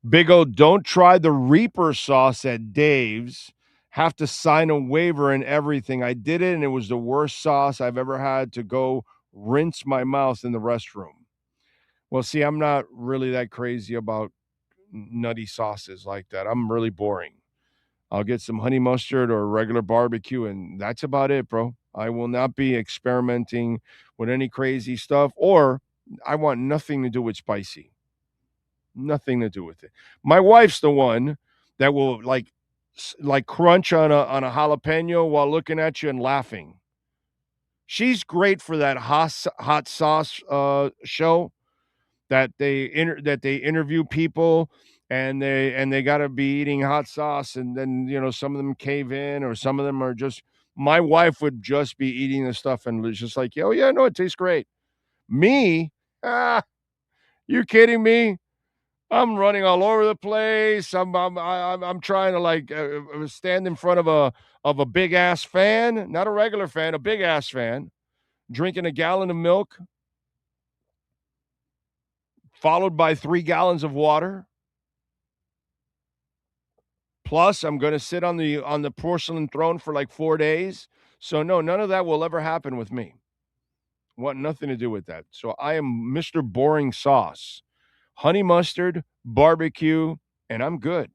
Big O, don't try the Reaper sauce at Dave's. Have to sign a waiver and everything. I did it, and it was the worst sauce I've ever had to go rinse my mouth in the restroom. Well, see, I'm not really that crazy about nutty sauces like that. I'm really boring. I'll get some honey mustard or regular barbecue, and that's about it, bro. I will not be experimenting with any crazy stuff, or I want nothing to do with spicy. Nothing to do with it. My wife's the one that will like crunch on a jalapeno while looking at you and laughing. She's great for that hot sauce show that they interview people and they got to be eating hot sauce, and then some of them cave in, or some of them are just. My wife would just be eating the stuff and was just like, oh yeah, no, it tastes great. Me, you kidding me? I'm running all over the place. I'm trying to stand in front of a big ass fan, not a regular fan, a big ass fan, drinking a gallon of milk, followed by 3 gallons of water. Plus, I'm going to sit on the porcelain throne for like 4 days. So no, none of that will ever happen with me. Want nothing to do with that. So I am Mr. Boring Sauce. Honey mustard, barbecue, and I'm good.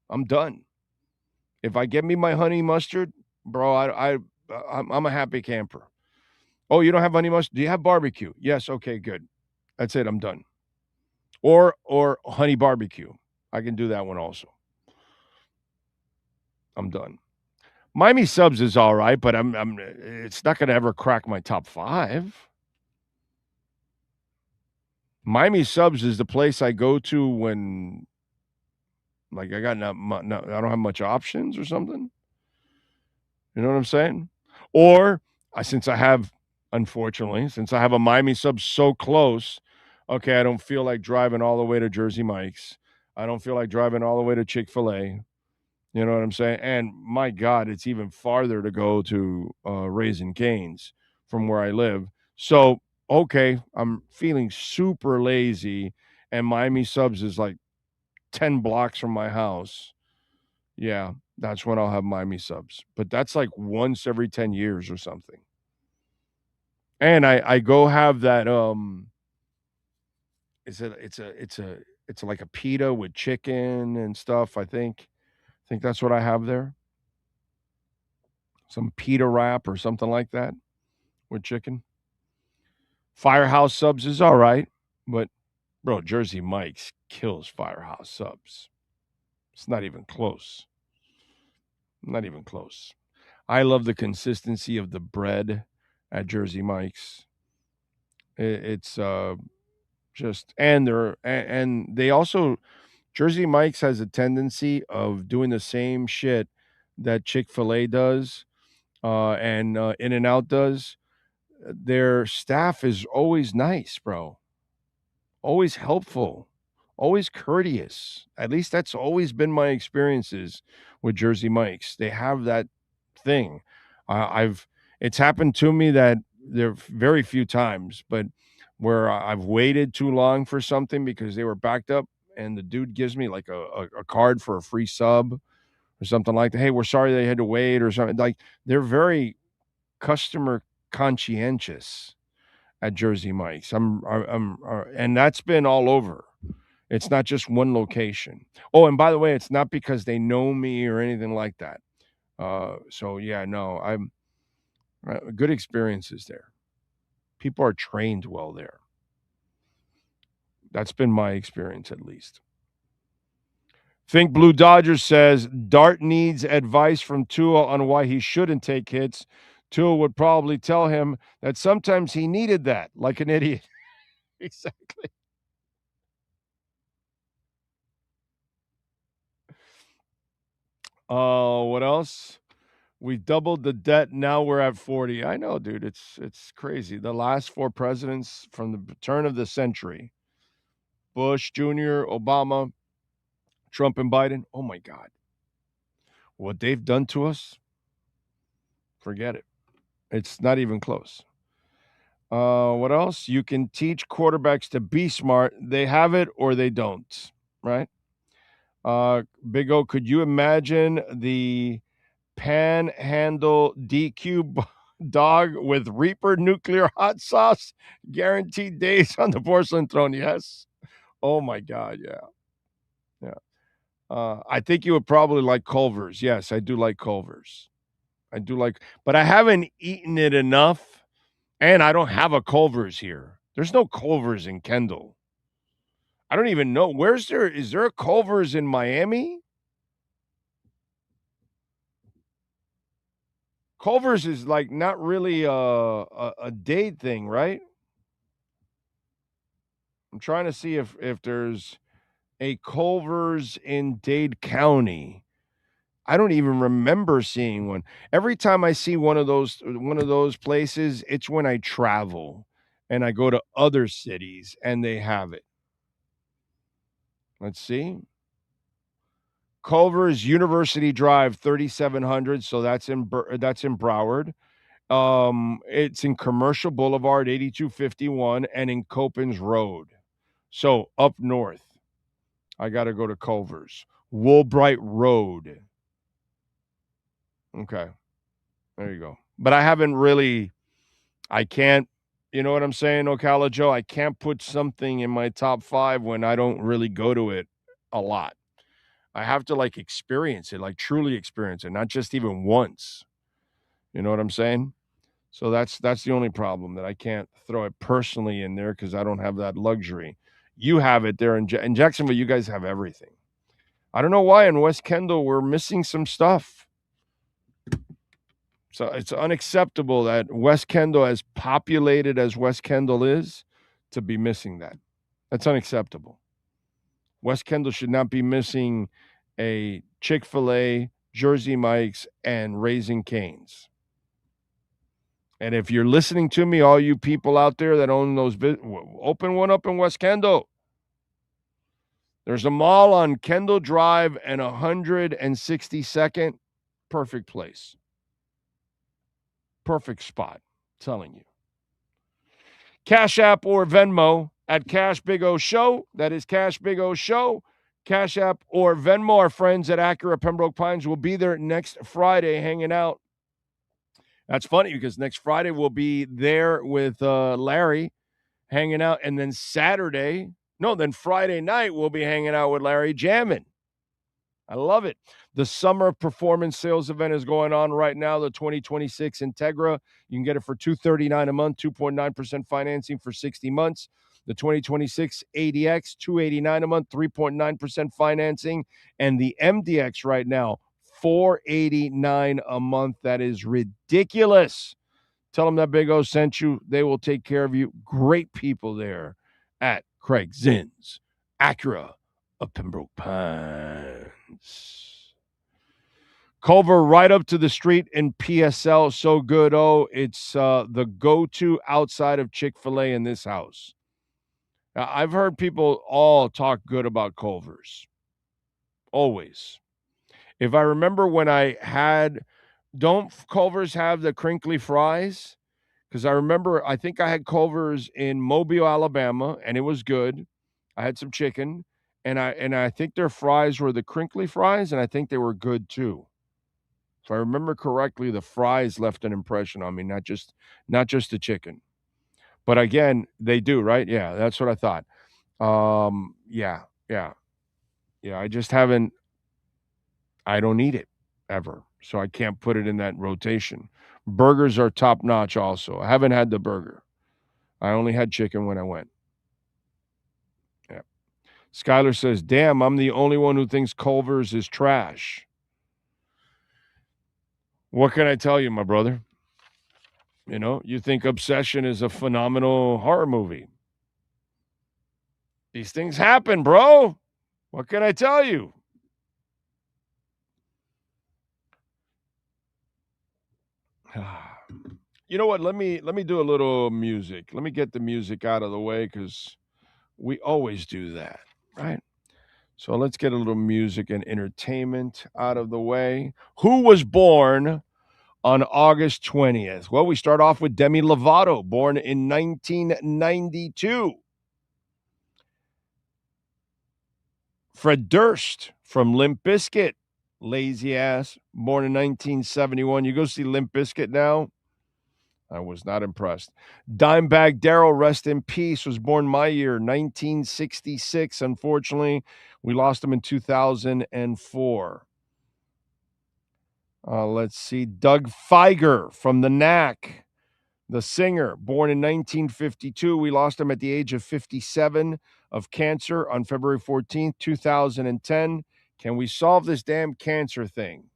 I'm done. If I get me my honey mustard, bro, I'm a happy camper. Oh, you don't have honey mustard? Do you have barbecue? Yes, okay, good. That's it, I'm done. Or honey barbecue. I can do that one also. I'm done. Miami Subs is all right, but it's not going to ever crack my top 5. Miami Subs is the place I go to when, I don't have much options or something. You know what I'm saying? Or since I have a Miami Subs so close, okay, I don't feel like driving all the way to Jersey Mike's. I don't feel like driving all the way to Chick-fil-A. You know what I'm saying? And my God, it's even farther to go to Raising Cane's from where I live. So, okay, I'm feeling super lazy, and Miami Subs is like 10 blocks from my house. Yeah, that's when I'll have Miami Subs. But that's like once every 10 years or something. And I go have that it's like a pita with chicken and stuff, I think. I think that's what I have there. Some pita wrap or something like that with chicken. Firehouse Subs is all right, but bro, Jersey Mike's kills Firehouse Subs. It's not even close. Not even close. I love the consistency of the bread at Jersey Mike's. It's just and they also Jersey Mike's has a tendency of doing the same shit that Chick-fil-A does and In-N-Out does. Their staff is always nice, bro. Always helpful, always courteous. At least that's always been my experiences with Jersey Mike's. They have that thing. It's happened to me that there are very few times, but where I've waited too long for something because they were backed up, and the dude gives me like a card for a free sub or something like that. Hey, we're sorry they had to wait or something. Like they're very customer conscientious at Jersey Mike's. And that's been all over. It's not just one location. Oh, and by the way, it's not because they know me or anything like that. So yeah, no, I'm good experiences there. People are trained well there. That's been my experience, at least. Think Blue Dodgers says Dart needs advice from Tua on why he shouldn't take hits. Tua would probably tell him that sometimes he needed that, like an idiot. Exactly. What else? We doubled the debt. Now we're at 40. I know, dude. It's crazy. The last four presidents from the turn of the century, Bush Jr., Obama, Trump, and Biden. Oh my God. What they've done to us, forget it. It's not even close. What else? You can teach quarterbacks to be smart. They have it or they don't, right? Big O, could you imagine the Panhandle DQ dog with Reaper nuclear hot sauce? Guaranteed days on the porcelain throne. Yes. Oh my God. Yeah. Yeah. I think you would probably like Culver's. Yes, I do like Culver's. But I haven't eaten it enough, and I don't have a Culver's here. There's no Culver's in Kendall. I don't even know. Is there a Culver's in Miami? Culver's is like not really a Dade thing, right? I'm trying to see if there's a Culver's in Dade County. I don't even remember seeing one. Every time I see one of those places, it's when I travel and I go to other cities and they have it. Let's see. Culver's University Drive, 3700. So that's in Broward. It's in Commercial Boulevard, 8251, and in Copens Road. So up north, I got to go to Culver's. Woolbright Road. Okay. There you go. But I can't, you know what I'm saying, Ocala Joe? I can't put something in my top 5 when I don't really go to it a lot. I have to like experience it, like truly experience it, not just even once. You know what I'm saying? So that's the only problem, that I can't throw it personally in there because I don't have that luxury. You have it there in Jacksonville. You guys have everything. I don't know why in West Kendall we're missing some stuff. So it's unacceptable that West Kendall, as populated as West Kendall is, to be missing that. That's unacceptable. West Kendall should not be missing a Chick-fil-A, Jersey Mike's, and Raising Cane's. And if you're listening to me, all you people out there that own those, open one up in West Kendall. There's a mall on Kendall Drive and 162nd. Perfect place. Perfect spot. I'm telling you. Cash App or Venmo at Cash Big O Show. That is Cash Big O Show. Cash App or Venmo. Our friends at Acura Pembroke Pines will be there next Friday hanging out. That's funny because next Friday we'll be there with Larry hanging out. And then Friday night we'll be hanging out with Larry jamming. I love it. The Summer Performance Sales event is going on right now, the 2026 Integra. You can get it for $239 a month, 2.9% financing for 60 months. The 2026 ADX, $289 a month, 3.9% financing. And the MDX right now, $489 a month. That is ridiculous. Tell them that Big O sent you. They will take care of you. Great people there at Craig Zinn's Acura of Pembroke Pines. Culver right up to the street in PSL. So good. Oh, it's the go-to outside of Chick-fil-A in this house. Now, I've heard people all talk good about Culver's. Always. If I remember when don't Culver's have the crinkly fries? Because I think I had Culver's in Mobile, Alabama, and it was good. I had some chicken, and I think their fries were the crinkly fries, and I think they were good too. If I remember correctly, the fries left an impression on me, not just the chicken. But again, they do, right? Yeah, that's what I thought. Yeah. I just haven't. I don't eat it ever, so I can't put it in that rotation. Burgers are top notch. Also, I haven't had the burger. I only had chicken when I went. Yeah. Skylar says, "Damn, I'm the only one who thinks Culver's is trash." What can I tell you, my brother? You know, you think Obsession is a phenomenal horror movie. These things happen, bro. What can I tell you? You know what? Let me do a little music. Let me get the music out of the way because we always do that, right? So let's get a little music and entertainment out of the way. Who was born on August 20th? Well, we start off with Demi Lovato, born in 1992. Fred Durst from Limp Bizkit, lazy ass, born in 1971. You go see Limp Bizkit now? I was not impressed. Dimebag Darrell, rest in peace, was born my year, 1966. Unfortunately, we lost him in 2004. Let's see. Doug Fieger from The Knack, the singer, born in 1952. We lost him at the age of 57 of cancer on February 14th, 2010. Can we solve this damn cancer thing?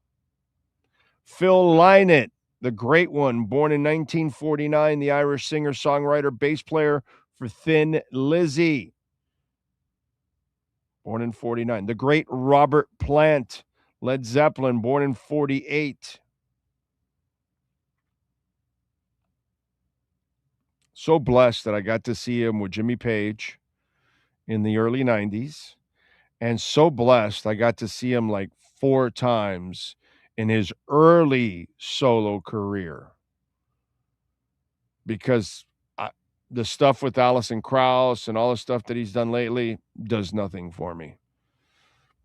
Phil Lynott, the great one, born in 1949, the Irish singer, songwriter, bass player for Thin Lizzy, born in 49. The great Robert Plant, Led Zeppelin, born in 48. So blessed that I got to see him with Jimmy Page in the early 90s. And so blessed I got to see him like 4 times in his early solo career. Because the stuff with Alison Krauss and all the stuff that he's done lately does nothing for me.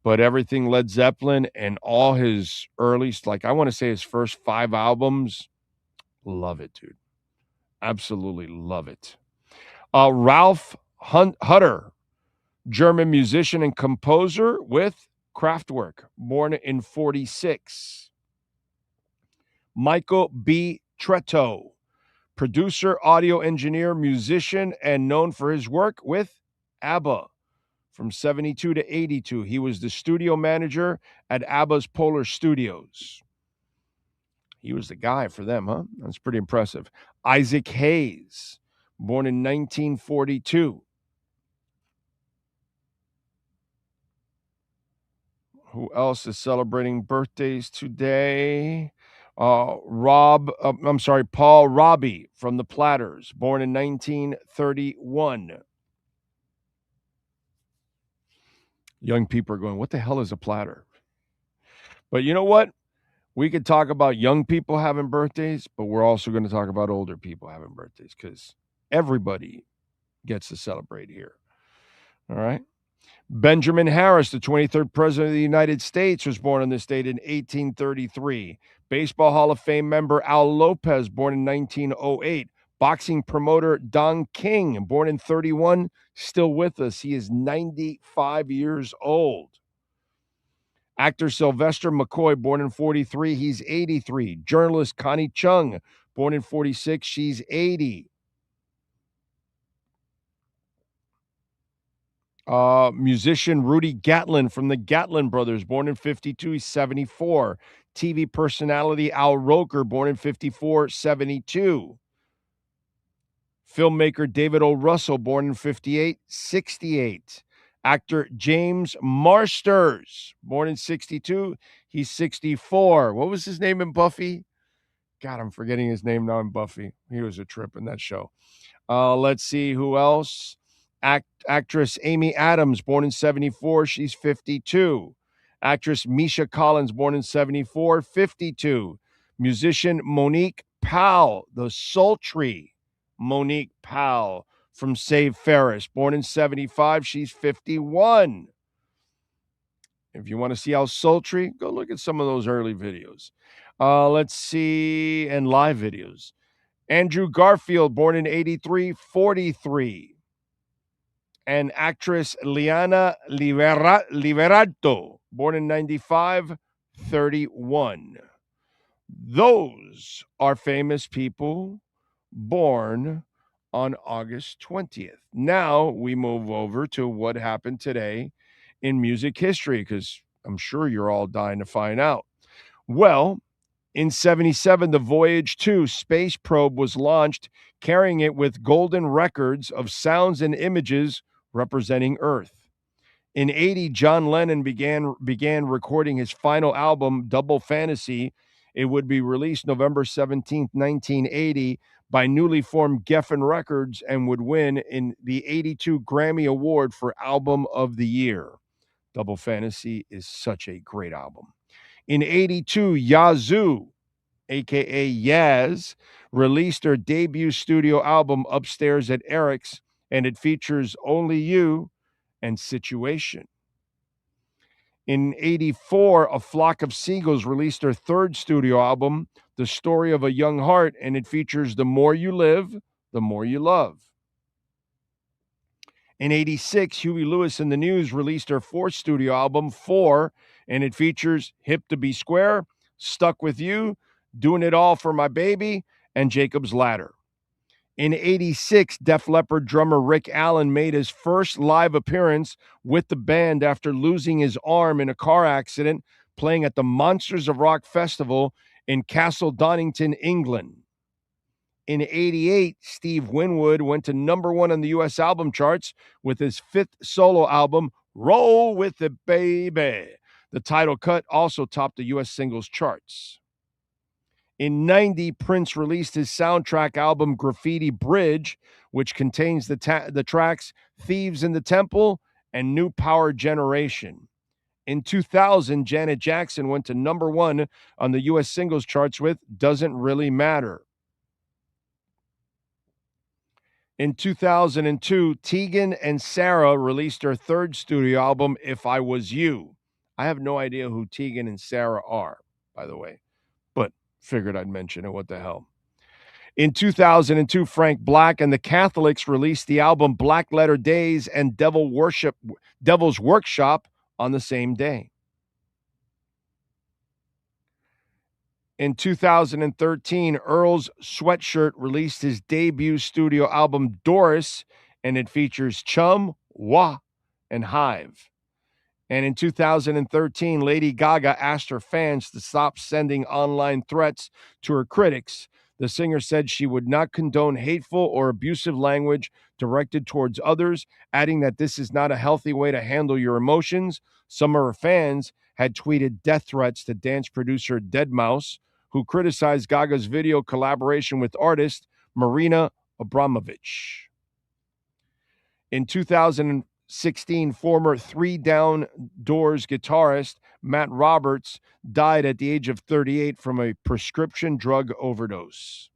But everything Led Zeppelin and all his early, like I want to say his first 5 albums, love it, dude. Absolutely love it. Ralph Hutter, German musician and composer with Kraftwerk, born in 46. Michael B. Tretto, producer, audio engineer, musician, and known for his work with ABBA. From 72 to 82, he was the studio manager at ABBA's Polar Studios. He was the guy for them, huh? That's pretty impressive. Isaac Hayes, born in 1942. Who else is celebrating birthdays today? Paul Robbie from the Platters, born in 1931. Young people are going, what the hell is a platter? But you know what? We could talk about young people having birthdays, but we're also going to talk about older people having birthdays because everybody gets to celebrate here. All right. Benjamin Harris, the 23rd president of the United States, was born on this date in 1833. Baseball Hall of Fame member Al Lopez, born in 1908. Boxing promoter Don King, born in 31, still with us. He is 95 years old. Actor Sylvester McCoy, born in 43, he's 83. Journalist Connie Chung, born in 46, she's 80. Musician Rudy Gatlin from the Gatlin Brothers, born in 52, he's 74. TV personality Al Roker, born in 54, 72. Filmmaker David O. Russell, born in 58, 68. Actor James Marsters, born in 62, he's 64. What was his name in Buffy? God, I'm forgetting his name now in Buffy. He was a trip in that show. Let's see who else. Actress Amy Adams, born in 74, she's 52. Actress Misha Collins, born in 74, 52. Musician Monique Powell, the sultry Monique Powell from Save Ferris, born in 75, she's 51. If you want to see how sultry, go look at some of those early videos. Let's see, and live videos. Andrew Garfield, born in 83, 43. And actress Liana Liberato, born in 95, 31. Those are famous people born on August 20th. Now we move over to what happened today in music history, because I'm sure you're all dying to find out. Well, in 77, the Voyage 2 space probe was launched, carrying it with golden records of sounds and images representing Earth. In 80, John Lennon began recording his final album, Double Fantasy. It would be released November 17th, 1980, by newly formed Geffen Records and would win in the 82 Grammy Award for Album of the Year. Double Fantasy is such a great album. In 82, Yazoo, a.k.a. Yaz, released their debut studio album, Upstairs at Eric's, and it features Only You and Situation. In 84, A Flock of Seagulls released their third studio album, The Story of a Young Heart, and it features The More You Live, The More You Love. In 86, Huey Lewis and the News released their fourth studio album, 4, and it features Hip to Be Square, Stuck With You, Doing It All for My Baby, and Jacob's Ladder. In 86, Def Leppard drummer Rick Allen made his first live appearance with the band after losing his arm in a car accident playing at the Monsters of Rock Festival in Castle Donington, England. In 88, Steve Winwood went to number 1 on the U.S. album charts with his fifth solo album, Roll With It, Baby. The title cut also topped the U.S. singles charts. In 90, Prince released his soundtrack album, Graffiti Bridge, which contains the tracks Thieves in the Temple and New Power Generation. In 2000, Janet Jackson went to number 1 on the U.S. singles charts with Doesn't Really Matter. In 2002, Tegan and Sarah released their third studio album, If I Was You. I have no idea who Tegan and Sarah are, by the way, but figured I'd mention it. What the hell? In 2002, Frank Black and the Catholics released the album Black Letter Days and Devil's Workshop on the same day. In 2013, Earl's Sweatshirt released his debut studio album, Doris, and it features Chum, Wah, and Hive. And in 2013, Lady Gaga asked her fans to stop sending online threats to her critics. The singer said she would not condone hateful or abusive language directed towards others, adding that this is not a healthy way to handle your emotions. Some of her fans had tweeted death threats to dance producer Deadmau5, who criticized Gaga's video collaboration with artist Marina Abramovich. In 2007, 16, former Three Down Doors guitarist Matt Roberts died at the age of 38 from a prescription drug overdose.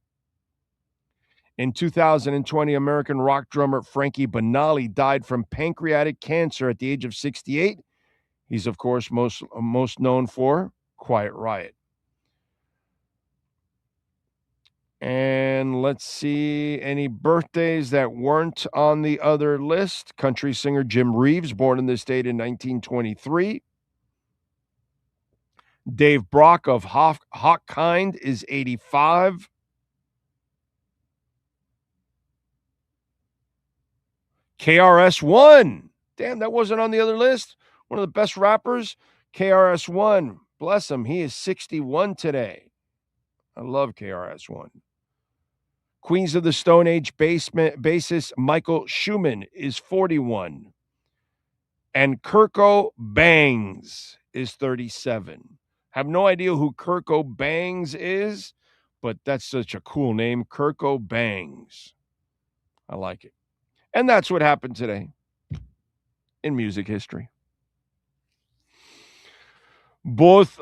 In 2020, American rock drummer Frankie Banali died from pancreatic cancer at the age of 68. He's, of course, most known for Quiet Riot. And let's see, any birthdays that weren't on the other list. Country singer Jim Reeves, born in this state in 1923. Dave Brock of Hawkkind is 85. KRS-One. Damn, that wasn't on the other list. One of the best rappers. KRS-One. Bless him. He is 61 today. I love KRS-One. Queens of the Stone Age bassist Michael Schumann is 41. And Kirko Bangs is 37. Have no idea who Kirko Bangs is, but that's such a cool name. Kirko Bangs. I like it. And that's what happened today in music history. Both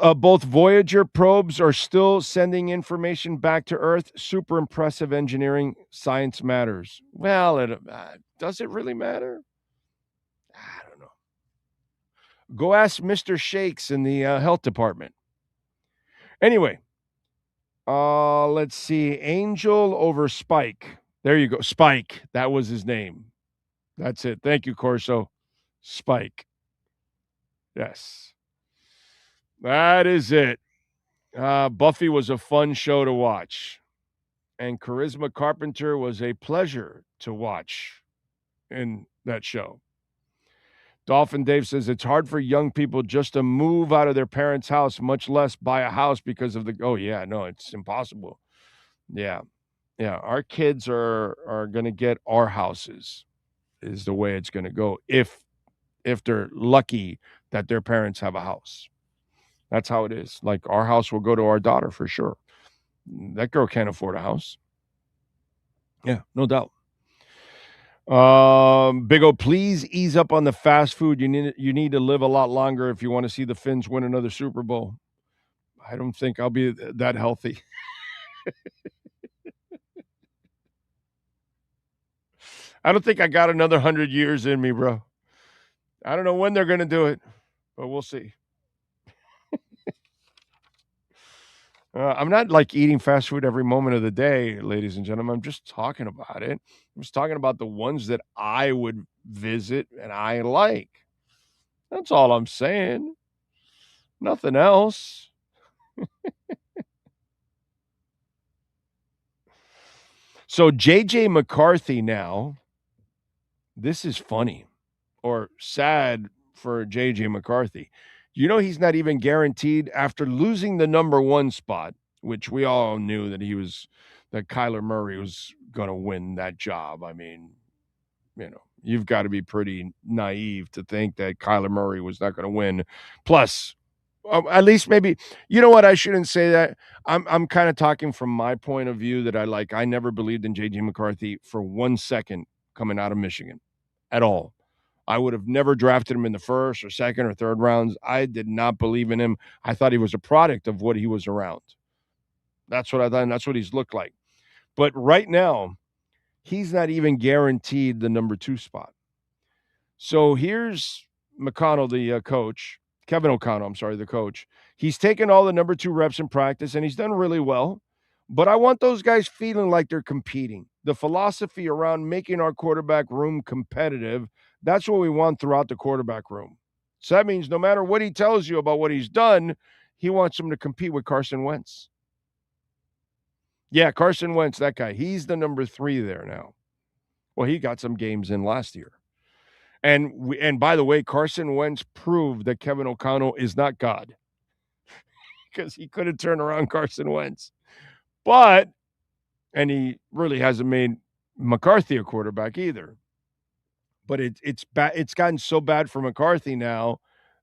Voyager probes are still sending information back to Earth. Super impressive engineering. Science matters. Well, does it really matter? I don't know. Go ask Mr. Shakes in the health department. Anyway, let's see. Angel over Spike. There you go. Spike. That was his name. That's it. Thank you, Corso. Spike. Yes. That is it. Buffy was a fun show to watch. And Charisma Carpenter was a pleasure to watch in that show. Dolphin Dave says it's hard for young people just to move out of their parents' house, much less buy a house because of it's impossible. Yeah. Our kids are going to get our houses is the way it's going to go if they're lucky that their parents have a house. That's how it is. Like our house will go to our daughter for sure. That girl can't afford a house. Yeah, no doubt. Big O, please ease up on the fast food. You need to live a lot longer if you want to see the Finns win another Super Bowl. I don't think I'll be that healthy. I don't think I got another 100 years in me, bro. I don't know when they're going to do it, but we'll see. I'm not like eating fast food every moment of the day, ladies and gentlemen. I'm just talking about it. I'm just talking about the ones that I would visit and I like. That's all I'm saying. Nothing else. So J.J. McCarthy now, this is funny or sad for J.J. McCarthy. You know he's not even guaranteed after losing the number one spot, which we all knew that Kyler Murray was going to win that job. I mean, you've got to be pretty naive to think that Kyler Murray was not going to win. Plus, at least maybe, you know what? I shouldn't say that. I'm kind of talking from my point of view that I never believed in J.J. McCarthy for 1 second coming out of Michigan at all. I would have never drafted him in the first or second or third rounds. I did not believe in him. I thought he was a product of what he was around. That's what I thought, and that's what he's looked like. But right now, he's not even guaranteed the number 2 spot. So here's McConnell, the coach. Kevin O'Connell, I'm sorry, the coach. He's taken all the number 2 reps in practice, and he's done really well. But I want those guys feeling like they're competing. The philosophy around making our quarterback room competitive, that's what we want throughout the quarterback room. So that means no matter what he tells you about what he's done, he wants him to compete with Carson Wentz. Yeah, Carson Wentz, that guy. He's the number 3 there now. Well, he got some games in last year. And by the way, Carson Wentz proved that Kevin O'Connell is not God because he couldn't turn around Carson Wentz. And he really hasn't made McCarthy a quarterback either. But it's gotten so bad for McCarthy now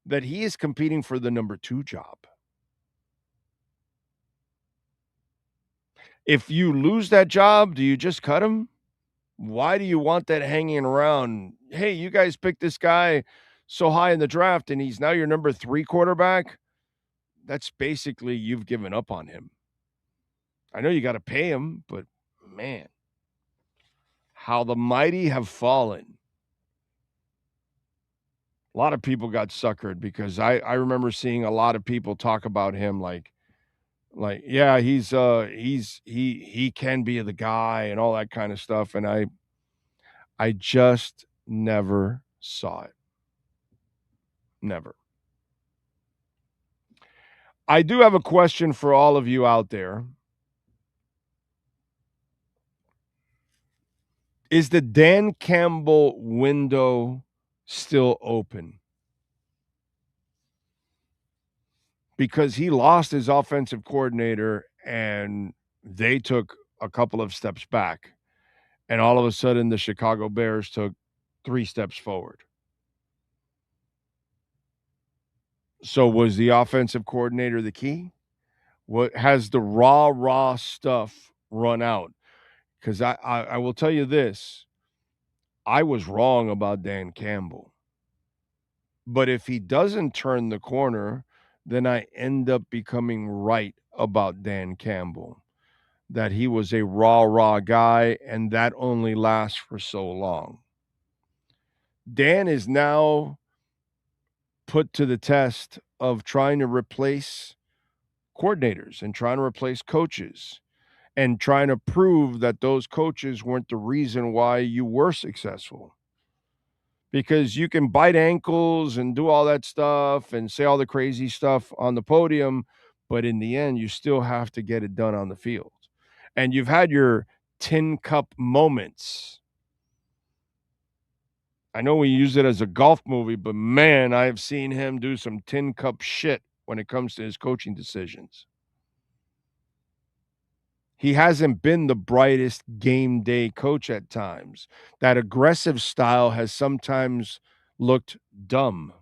that he is competing for the number 2 job. If you lose that job, do you just cut him? Why do you want that hanging around? hey, you guys picked this guy so high in the draft and he's now your number 3 quarterback, that's basically you've given up on him. I know you got to pay him, but man, how the mighty have fallen. A lot of people got suckered because I remember seeing a lot of people talk about him like yeah, he can be the guy and all that kind of stuff, and I just never saw it. Never. I do have a question for all of you out there. Is the Dan Campbell window still open? Because he lost his offensive coordinator and they took a couple of steps back. And all of a sudden, the Chicago Bears took 3 steps forward. So was the offensive coordinator the key? What has the raw stuff run out? Because I will tell you this. I was wrong about Dan Campbell. But if he doesn't turn the corner, then I end up becoming right about Dan Campbell. That he was a raw guy, and that only lasts for so long. Dan is now put to the test of trying to replace coordinators and trying to replace coaches and trying to prove that those coaches weren't the reason why you were successful. Because you can bite ankles and do all that stuff and say all the crazy stuff on the podium, but in the end, you still have to get it done on the field. And you've had your tin cup moments. I know we use it as a golf movie, but man, I have seen him do some tin cup shit when it comes to his coaching decisions. He hasn't been the brightest game day coach at times. That aggressive style has sometimes looked dumb,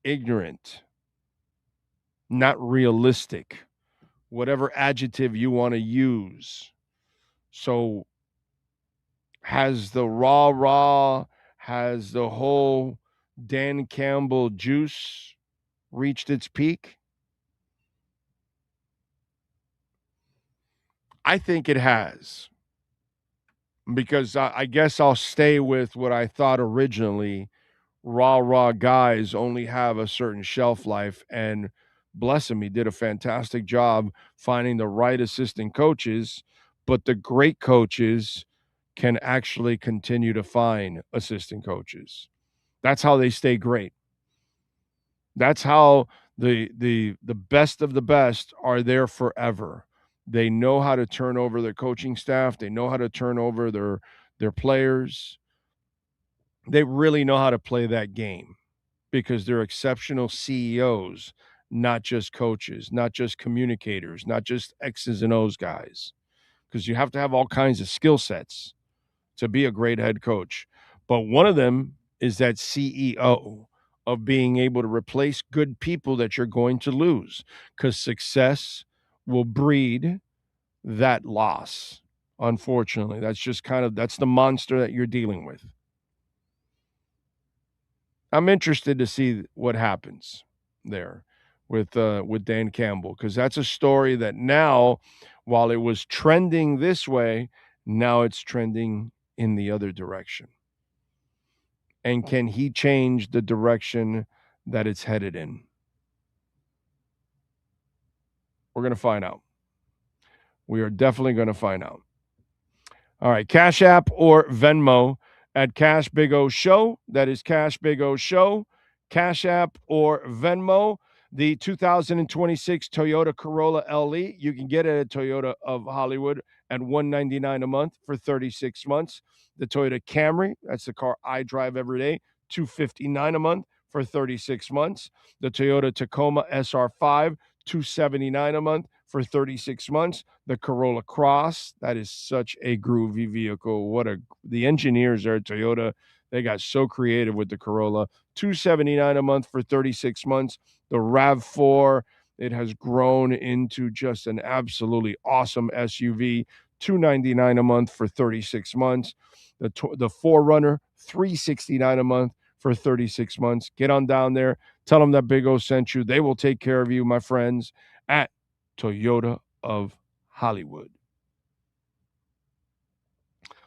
ignorant, not realistic, whatever adjective you want to use. So has the raw, has the whole Dan Campbell juice reached its peak? I think it has. Because I guess I'll stay with what I thought originally. Raw guys only have a certain shelf life. And bless him, he did a fantastic job finding the right assistant coaches. But the great coaches can actually continue to find assistant coaches. That's how they stay great. That's how the best of the best are there forever. They know how to turn over their coaching staff. They know how to turn over their players. They really know how to play that game because they're exceptional CEOs, not just coaches, not just communicators, not just X's and O's guys. Because you have to have all kinds of skill sets to be a great head coach. But one of them is that CEO of being able to replace good people that you're going to lose, because success will breed that loss. Unfortunately, that's the monster that you're dealing with. I'm interested to see what happens there with Dan Campbell, because that's a story that now, while it was trending this way, now it's trending in the other direction. And can he change the direction that it's headed in? We're going to find out. We are definitely going to find out. All right, Cash App or Venmo at Cash Big O Show. That is Cash Big O Show. Cash App or Venmo. The 2026 Toyota Corolla LE, you can get it at Toyota of Hollywood at $199 a month for 36 months. The Toyota Camry, that's the car I drive every day, $259 a month for 36 months. The Toyota Tacoma SR5, $279 a month for 36 months. The Corolla Cross, that is such a groovy vehicle. The engineers there at Toyota, they got so creative with the Corolla. $279 a month for 36 months. The RAV4, it has grown into just an absolutely awesome SUV. $299 a month for 36 months. The Forerunner, $369 a month for 36 months. Get on down there. Tell them that Big O sent you. They will take care of you, my friends, at Toyota of Hollywood.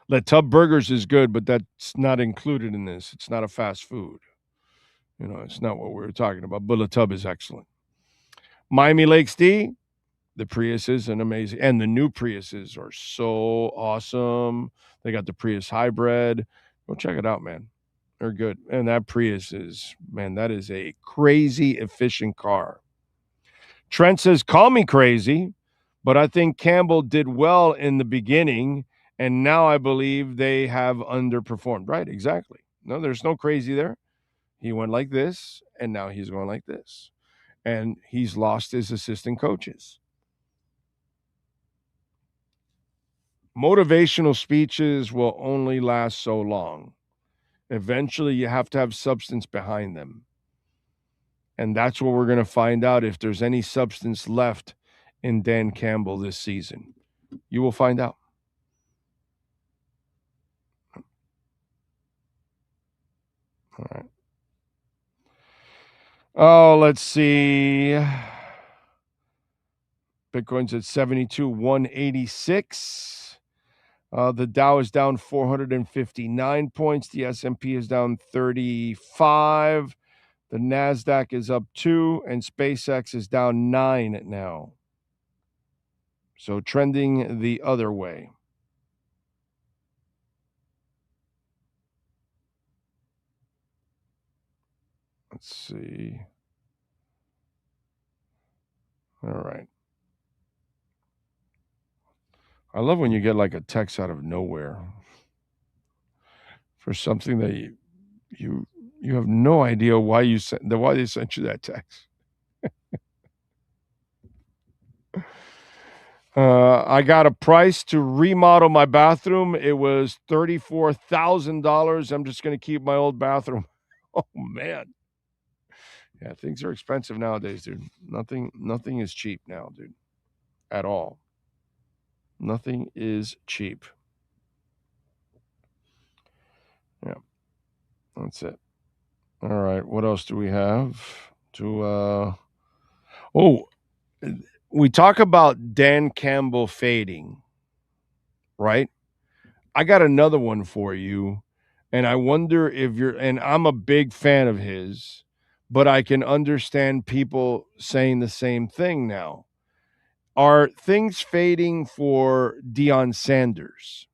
Le Tub Burgers is good, but that's not included in this. It's not a fast food. You know, it's not what we were talking about, but Le Tub is excellent. Miami Lakes D, the Prius is an amazing, and the new Priuses are so awesome. They got the Prius Hybrid. Go check it out, man. They're good. And that Prius is, man, that is a crazy efficient car. Trent says, call me crazy, but I think Campbell did well in the beginning, and now I believe they have underperformed. Right, exactly. No, there's no crazy there. He went like this, and now he's going like this. And he's lost his assistant coaches. Motivational speeches will only last so long. Eventually, you have to have substance behind them. And that's what we're going to find out if there's any substance left in Dan Campbell this season. You will find out. All right. Oh, let's see. Bitcoin's at 72,186. The Dow is down 459 points. The S&P is down 35. The NASDAQ is up 2, and SpaceX is down 9 now. So trending the other way. Let's see. All right. I love when you get like a text out of nowhere for something that you have no idea why they sent you that text. I got a price to remodel my bathroom. It was $34,000. I'm just going to keep my old bathroom. Oh man. Yeah, things are expensive nowadays, dude. Nothing is cheap now, dude. At all. Nothing is cheap. Yeah. That's it. All right. What else do we have? We talk about Dan Campbell fading, right? I got another one for you. And I wonder if and I'm a big fan of his, but I can understand people saying the same thing now. Are things fading for Deion Sanders?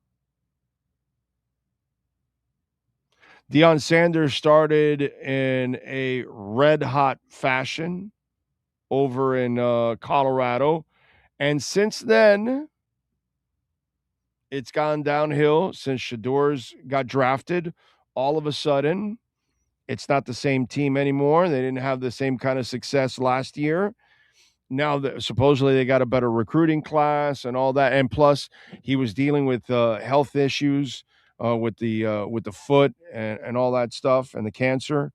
Deion Sanders started in a red-hot fashion over in Colorado. And since then, it's gone downhill since Shador's got drafted. All of a sudden, it's not the same team anymore. They didn't have the same kind of success last year. Now, supposedly, they got a better recruiting class and all that. And plus, he was dealing with health issues with the foot and all that stuff and the cancer.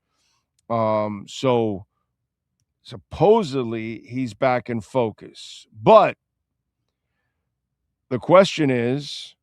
So supposedly, he's back in focus. But the question is,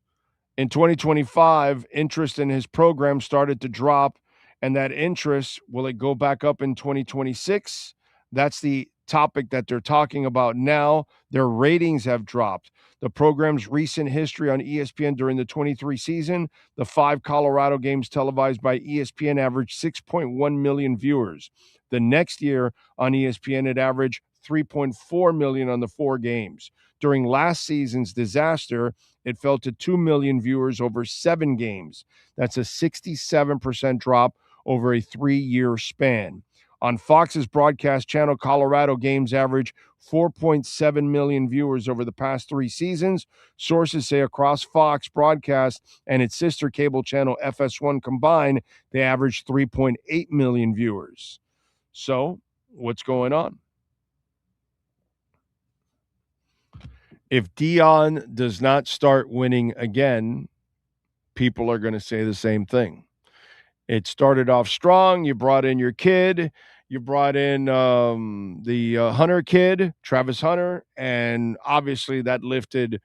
in 2025, interest in his program started to drop. And that interest, will it go back up in 2026? That's the topic that they're talking about now. Their ratings have dropped. The program's recent history on ESPN during the 23 season, the 5 Colorado games televised by ESPN averaged 6.1 million viewers. The next year on ESPN, it averaged 3.4 million on the 4 games. During last season's disaster, it fell to 2 million viewers over 7 games. That's a 67% drop over a 3-year span. On Fox's broadcast channel, Colorado games average 4.7 million viewers over the past 3 seasons. Sources say across Fox broadcast and its sister cable channel FS1 combined, they average 3.8 million viewers. So, what's going on? If Deion does not start winning again, people are going to say the same thing. It started off strong. You brought in your kid. You brought in the Hunter kid, Travis Hunter, and obviously that lifted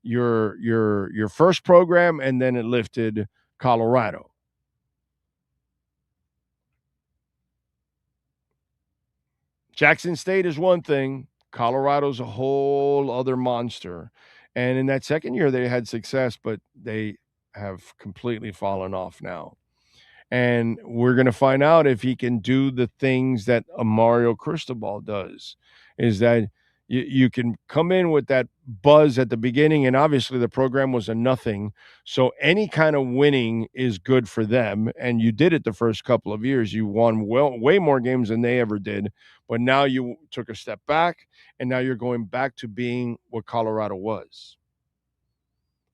your first program, and then it lifted Colorado. Jackson State is one thing. Colorado's a whole other monster. And in that second year, they had success, but they have completely fallen off now. And we're going to find out if he can do the things that a Mario Cristobal does, is that you can come in with that buzz at the beginning, and obviously the program was a nothing. So any kind of winning is good for them. And you did it the first couple of years. You won way more games than they ever did. But now you took a step back, and now you're going back to being what Colorado was.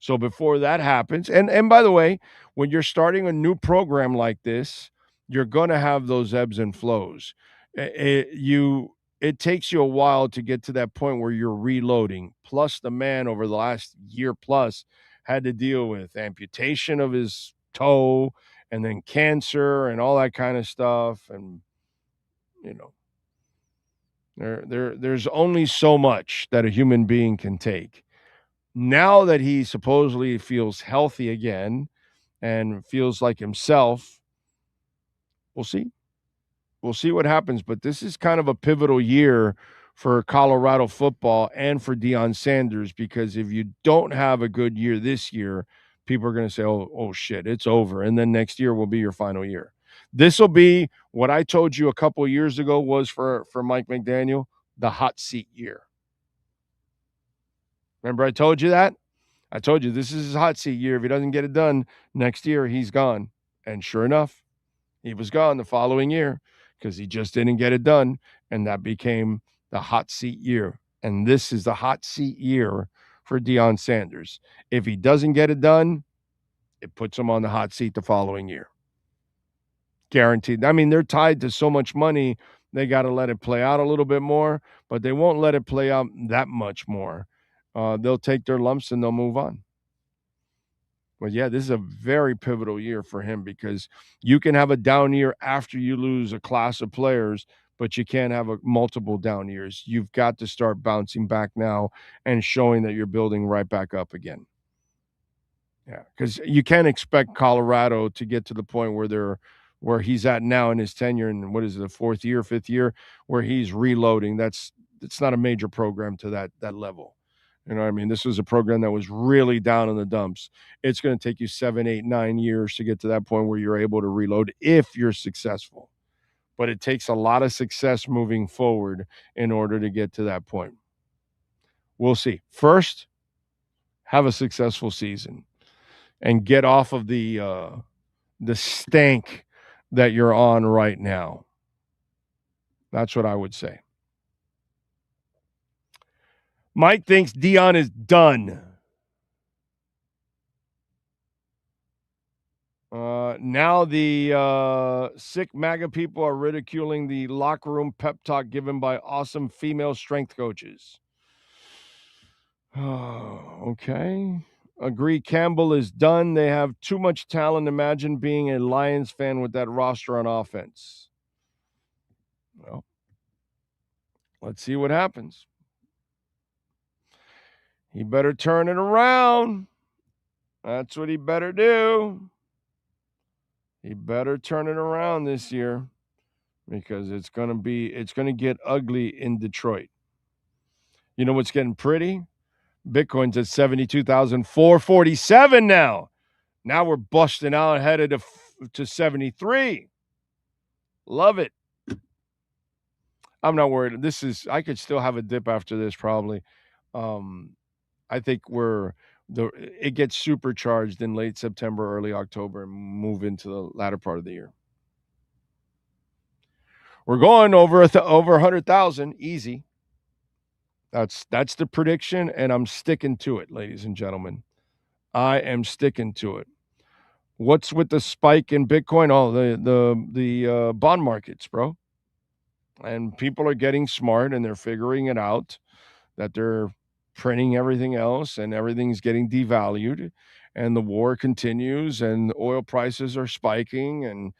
So before that happens, and by the way, when you're starting a new program like this, you're going to have those ebbs and flows. It takes you a while to get to that point where you're reloading. Plus, the man over the last year plus had to deal with amputation of his toe and then cancer and all that kind of stuff. And, you know, there's only so much that a human being can take. Now that he supposedly feels healthy again and feels like himself, we'll see. We'll see what happens. But this is kind of a pivotal year for Colorado football and for Deion Sanders, because if you don't have a good year this year, people are going to say, oh, shit, it's over. And then next year will be your final year. This will be what I told you a couple of years ago was for Mike McDaniel, the hot seat year. Remember I told you that? I told you this is his hot seat year. If he doesn't get it done next year, he's gone. And sure enough, he was gone the following year because he just didn't get it done. And that became the hot seat year. And this is the hot seat year for Deion Sanders. If he doesn't get it done, it puts him on the hot seat the following year. Guaranteed. I mean, they're tied to so much money, they got to let it play out a little bit more, but they won't let it play out that much more. They'll take their lumps and they'll move on. But yeah, this is a very pivotal year for him, because you can have a down year after you lose a class of players, but you can't have multiple down years. You've got to start bouncing back now and showing that you're building right back up again. Yeah, because you can't expect Colorado to get to the point where he's at now in his tenure, and what is it, the fifth year, where he's reloading. It's not a major program to that level. You know what I mean? This was a program that was really down in the dumps. It's going to take you 7, 8, 9 years to get to that point where you're able to reload if you're successful. But it takes a lot of success moving forward in order to get to that point. We'll see. First, have a successful season and get off of the stank that you're on right now. That's what I would say. Mike thinks Deion is done. Now the sick MAGA people are ridiculing the locker room pep talk given by awesome female strength coaches. Okay. Agree Campbell is done. They have too much talent. Imagine being a Lions fan with that roster on offense. Well, let's see what happens. He better turn it around. That's what he better do. He better turn it around this year, because it's going to get ugly in Detroit. You know what's getting pretty? Bitcoin's at 72,447 now. Now we're busting out headed to 73. Love it. I'm not worried. I could still have a dip after this probably. I think it gets supercharged in late September, early October, and move into the latter part of the year. We're going over 100,000 easy. That's the prediction, and I'm sticking to it, ladies and gentlemen. I am sticking to it. What's with the spike in Bitcoin? Oh, the bond markets, bro. And people are getting smart, and they're figuring it out that they're printing everything else, and everything's getting devalued, and the war continues, and oil prices are spiking, and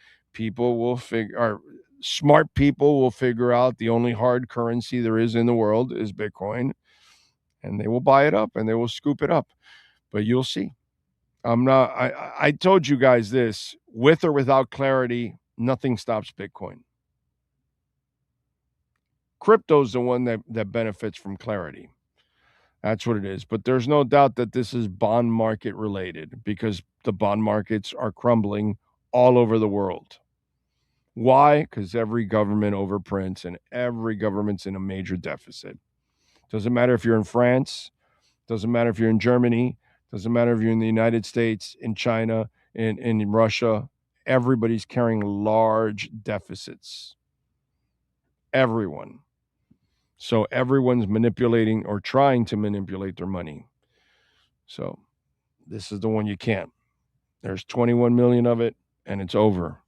smart people will figure out the only hard currency there is in the world is Bitcoin, and they will buy it up and they will scoop it up. But you'll see. I told you guys this, with or without clarity, nothing stops Bitcoin. Crypto's the one that benefits from clarity. That's what it is. But there's no doubt that this is bond market related because the bond markets are crumbling all over the world. Why? Because every government overprints and every government's in a major deficit. Doesn't matter if you're in France, doesn't matter if you're in Germany, doesn't matter if you're in the United States, in China, in Russia. Everybody's carrying large deficits. Everyone. So everyone's manipulating or trying to manipulate their money. So this is the one you can't. There's 21 million of it, and it's over.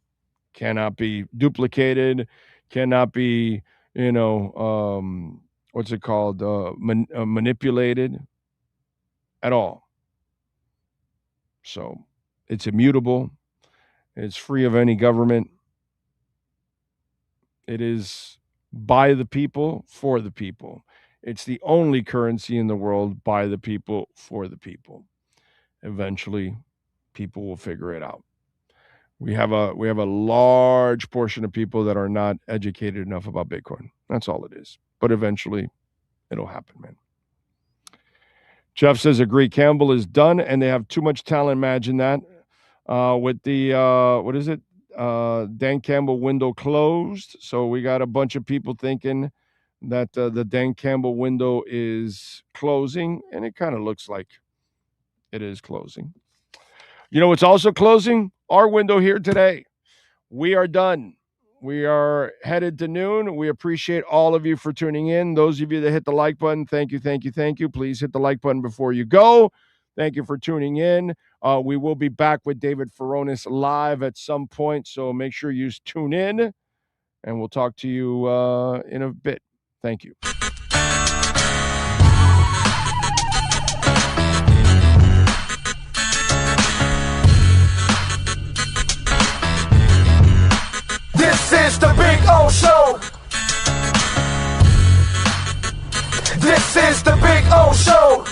Cannot be duplicated. Cannot be, what's it called? Manipulated at all. So it's immutable. It's free of any government. It is by the people, for the people. It's the only currency in the world by the people, for the people. Eventually, people will figure it out. We have a large portion of people that are not educated enough about Bitcoin. That's all it is. But eventually, it'll happen, man. Jeff says, agree, Campbell is done, and they have too much talent. Imagine that. With the, Dan Campbell window closed. So we got a bunch of people thinking that the Dan Campbell window is closing, and it kind of looks like it is closing. You know what's also closing? Our window here today. We are done. We are headed to noon. We appreciate all of you for tuning in. Those of you that hit the like button, thank you, thank you, thank you. Please hit the like button before you go. Thank you for tuning in. We will be back with David Furones live at some point, so make sure you tune in, and we'll talk to you in a bit. Thank you. This is the Big O Show. This is the Big O Show.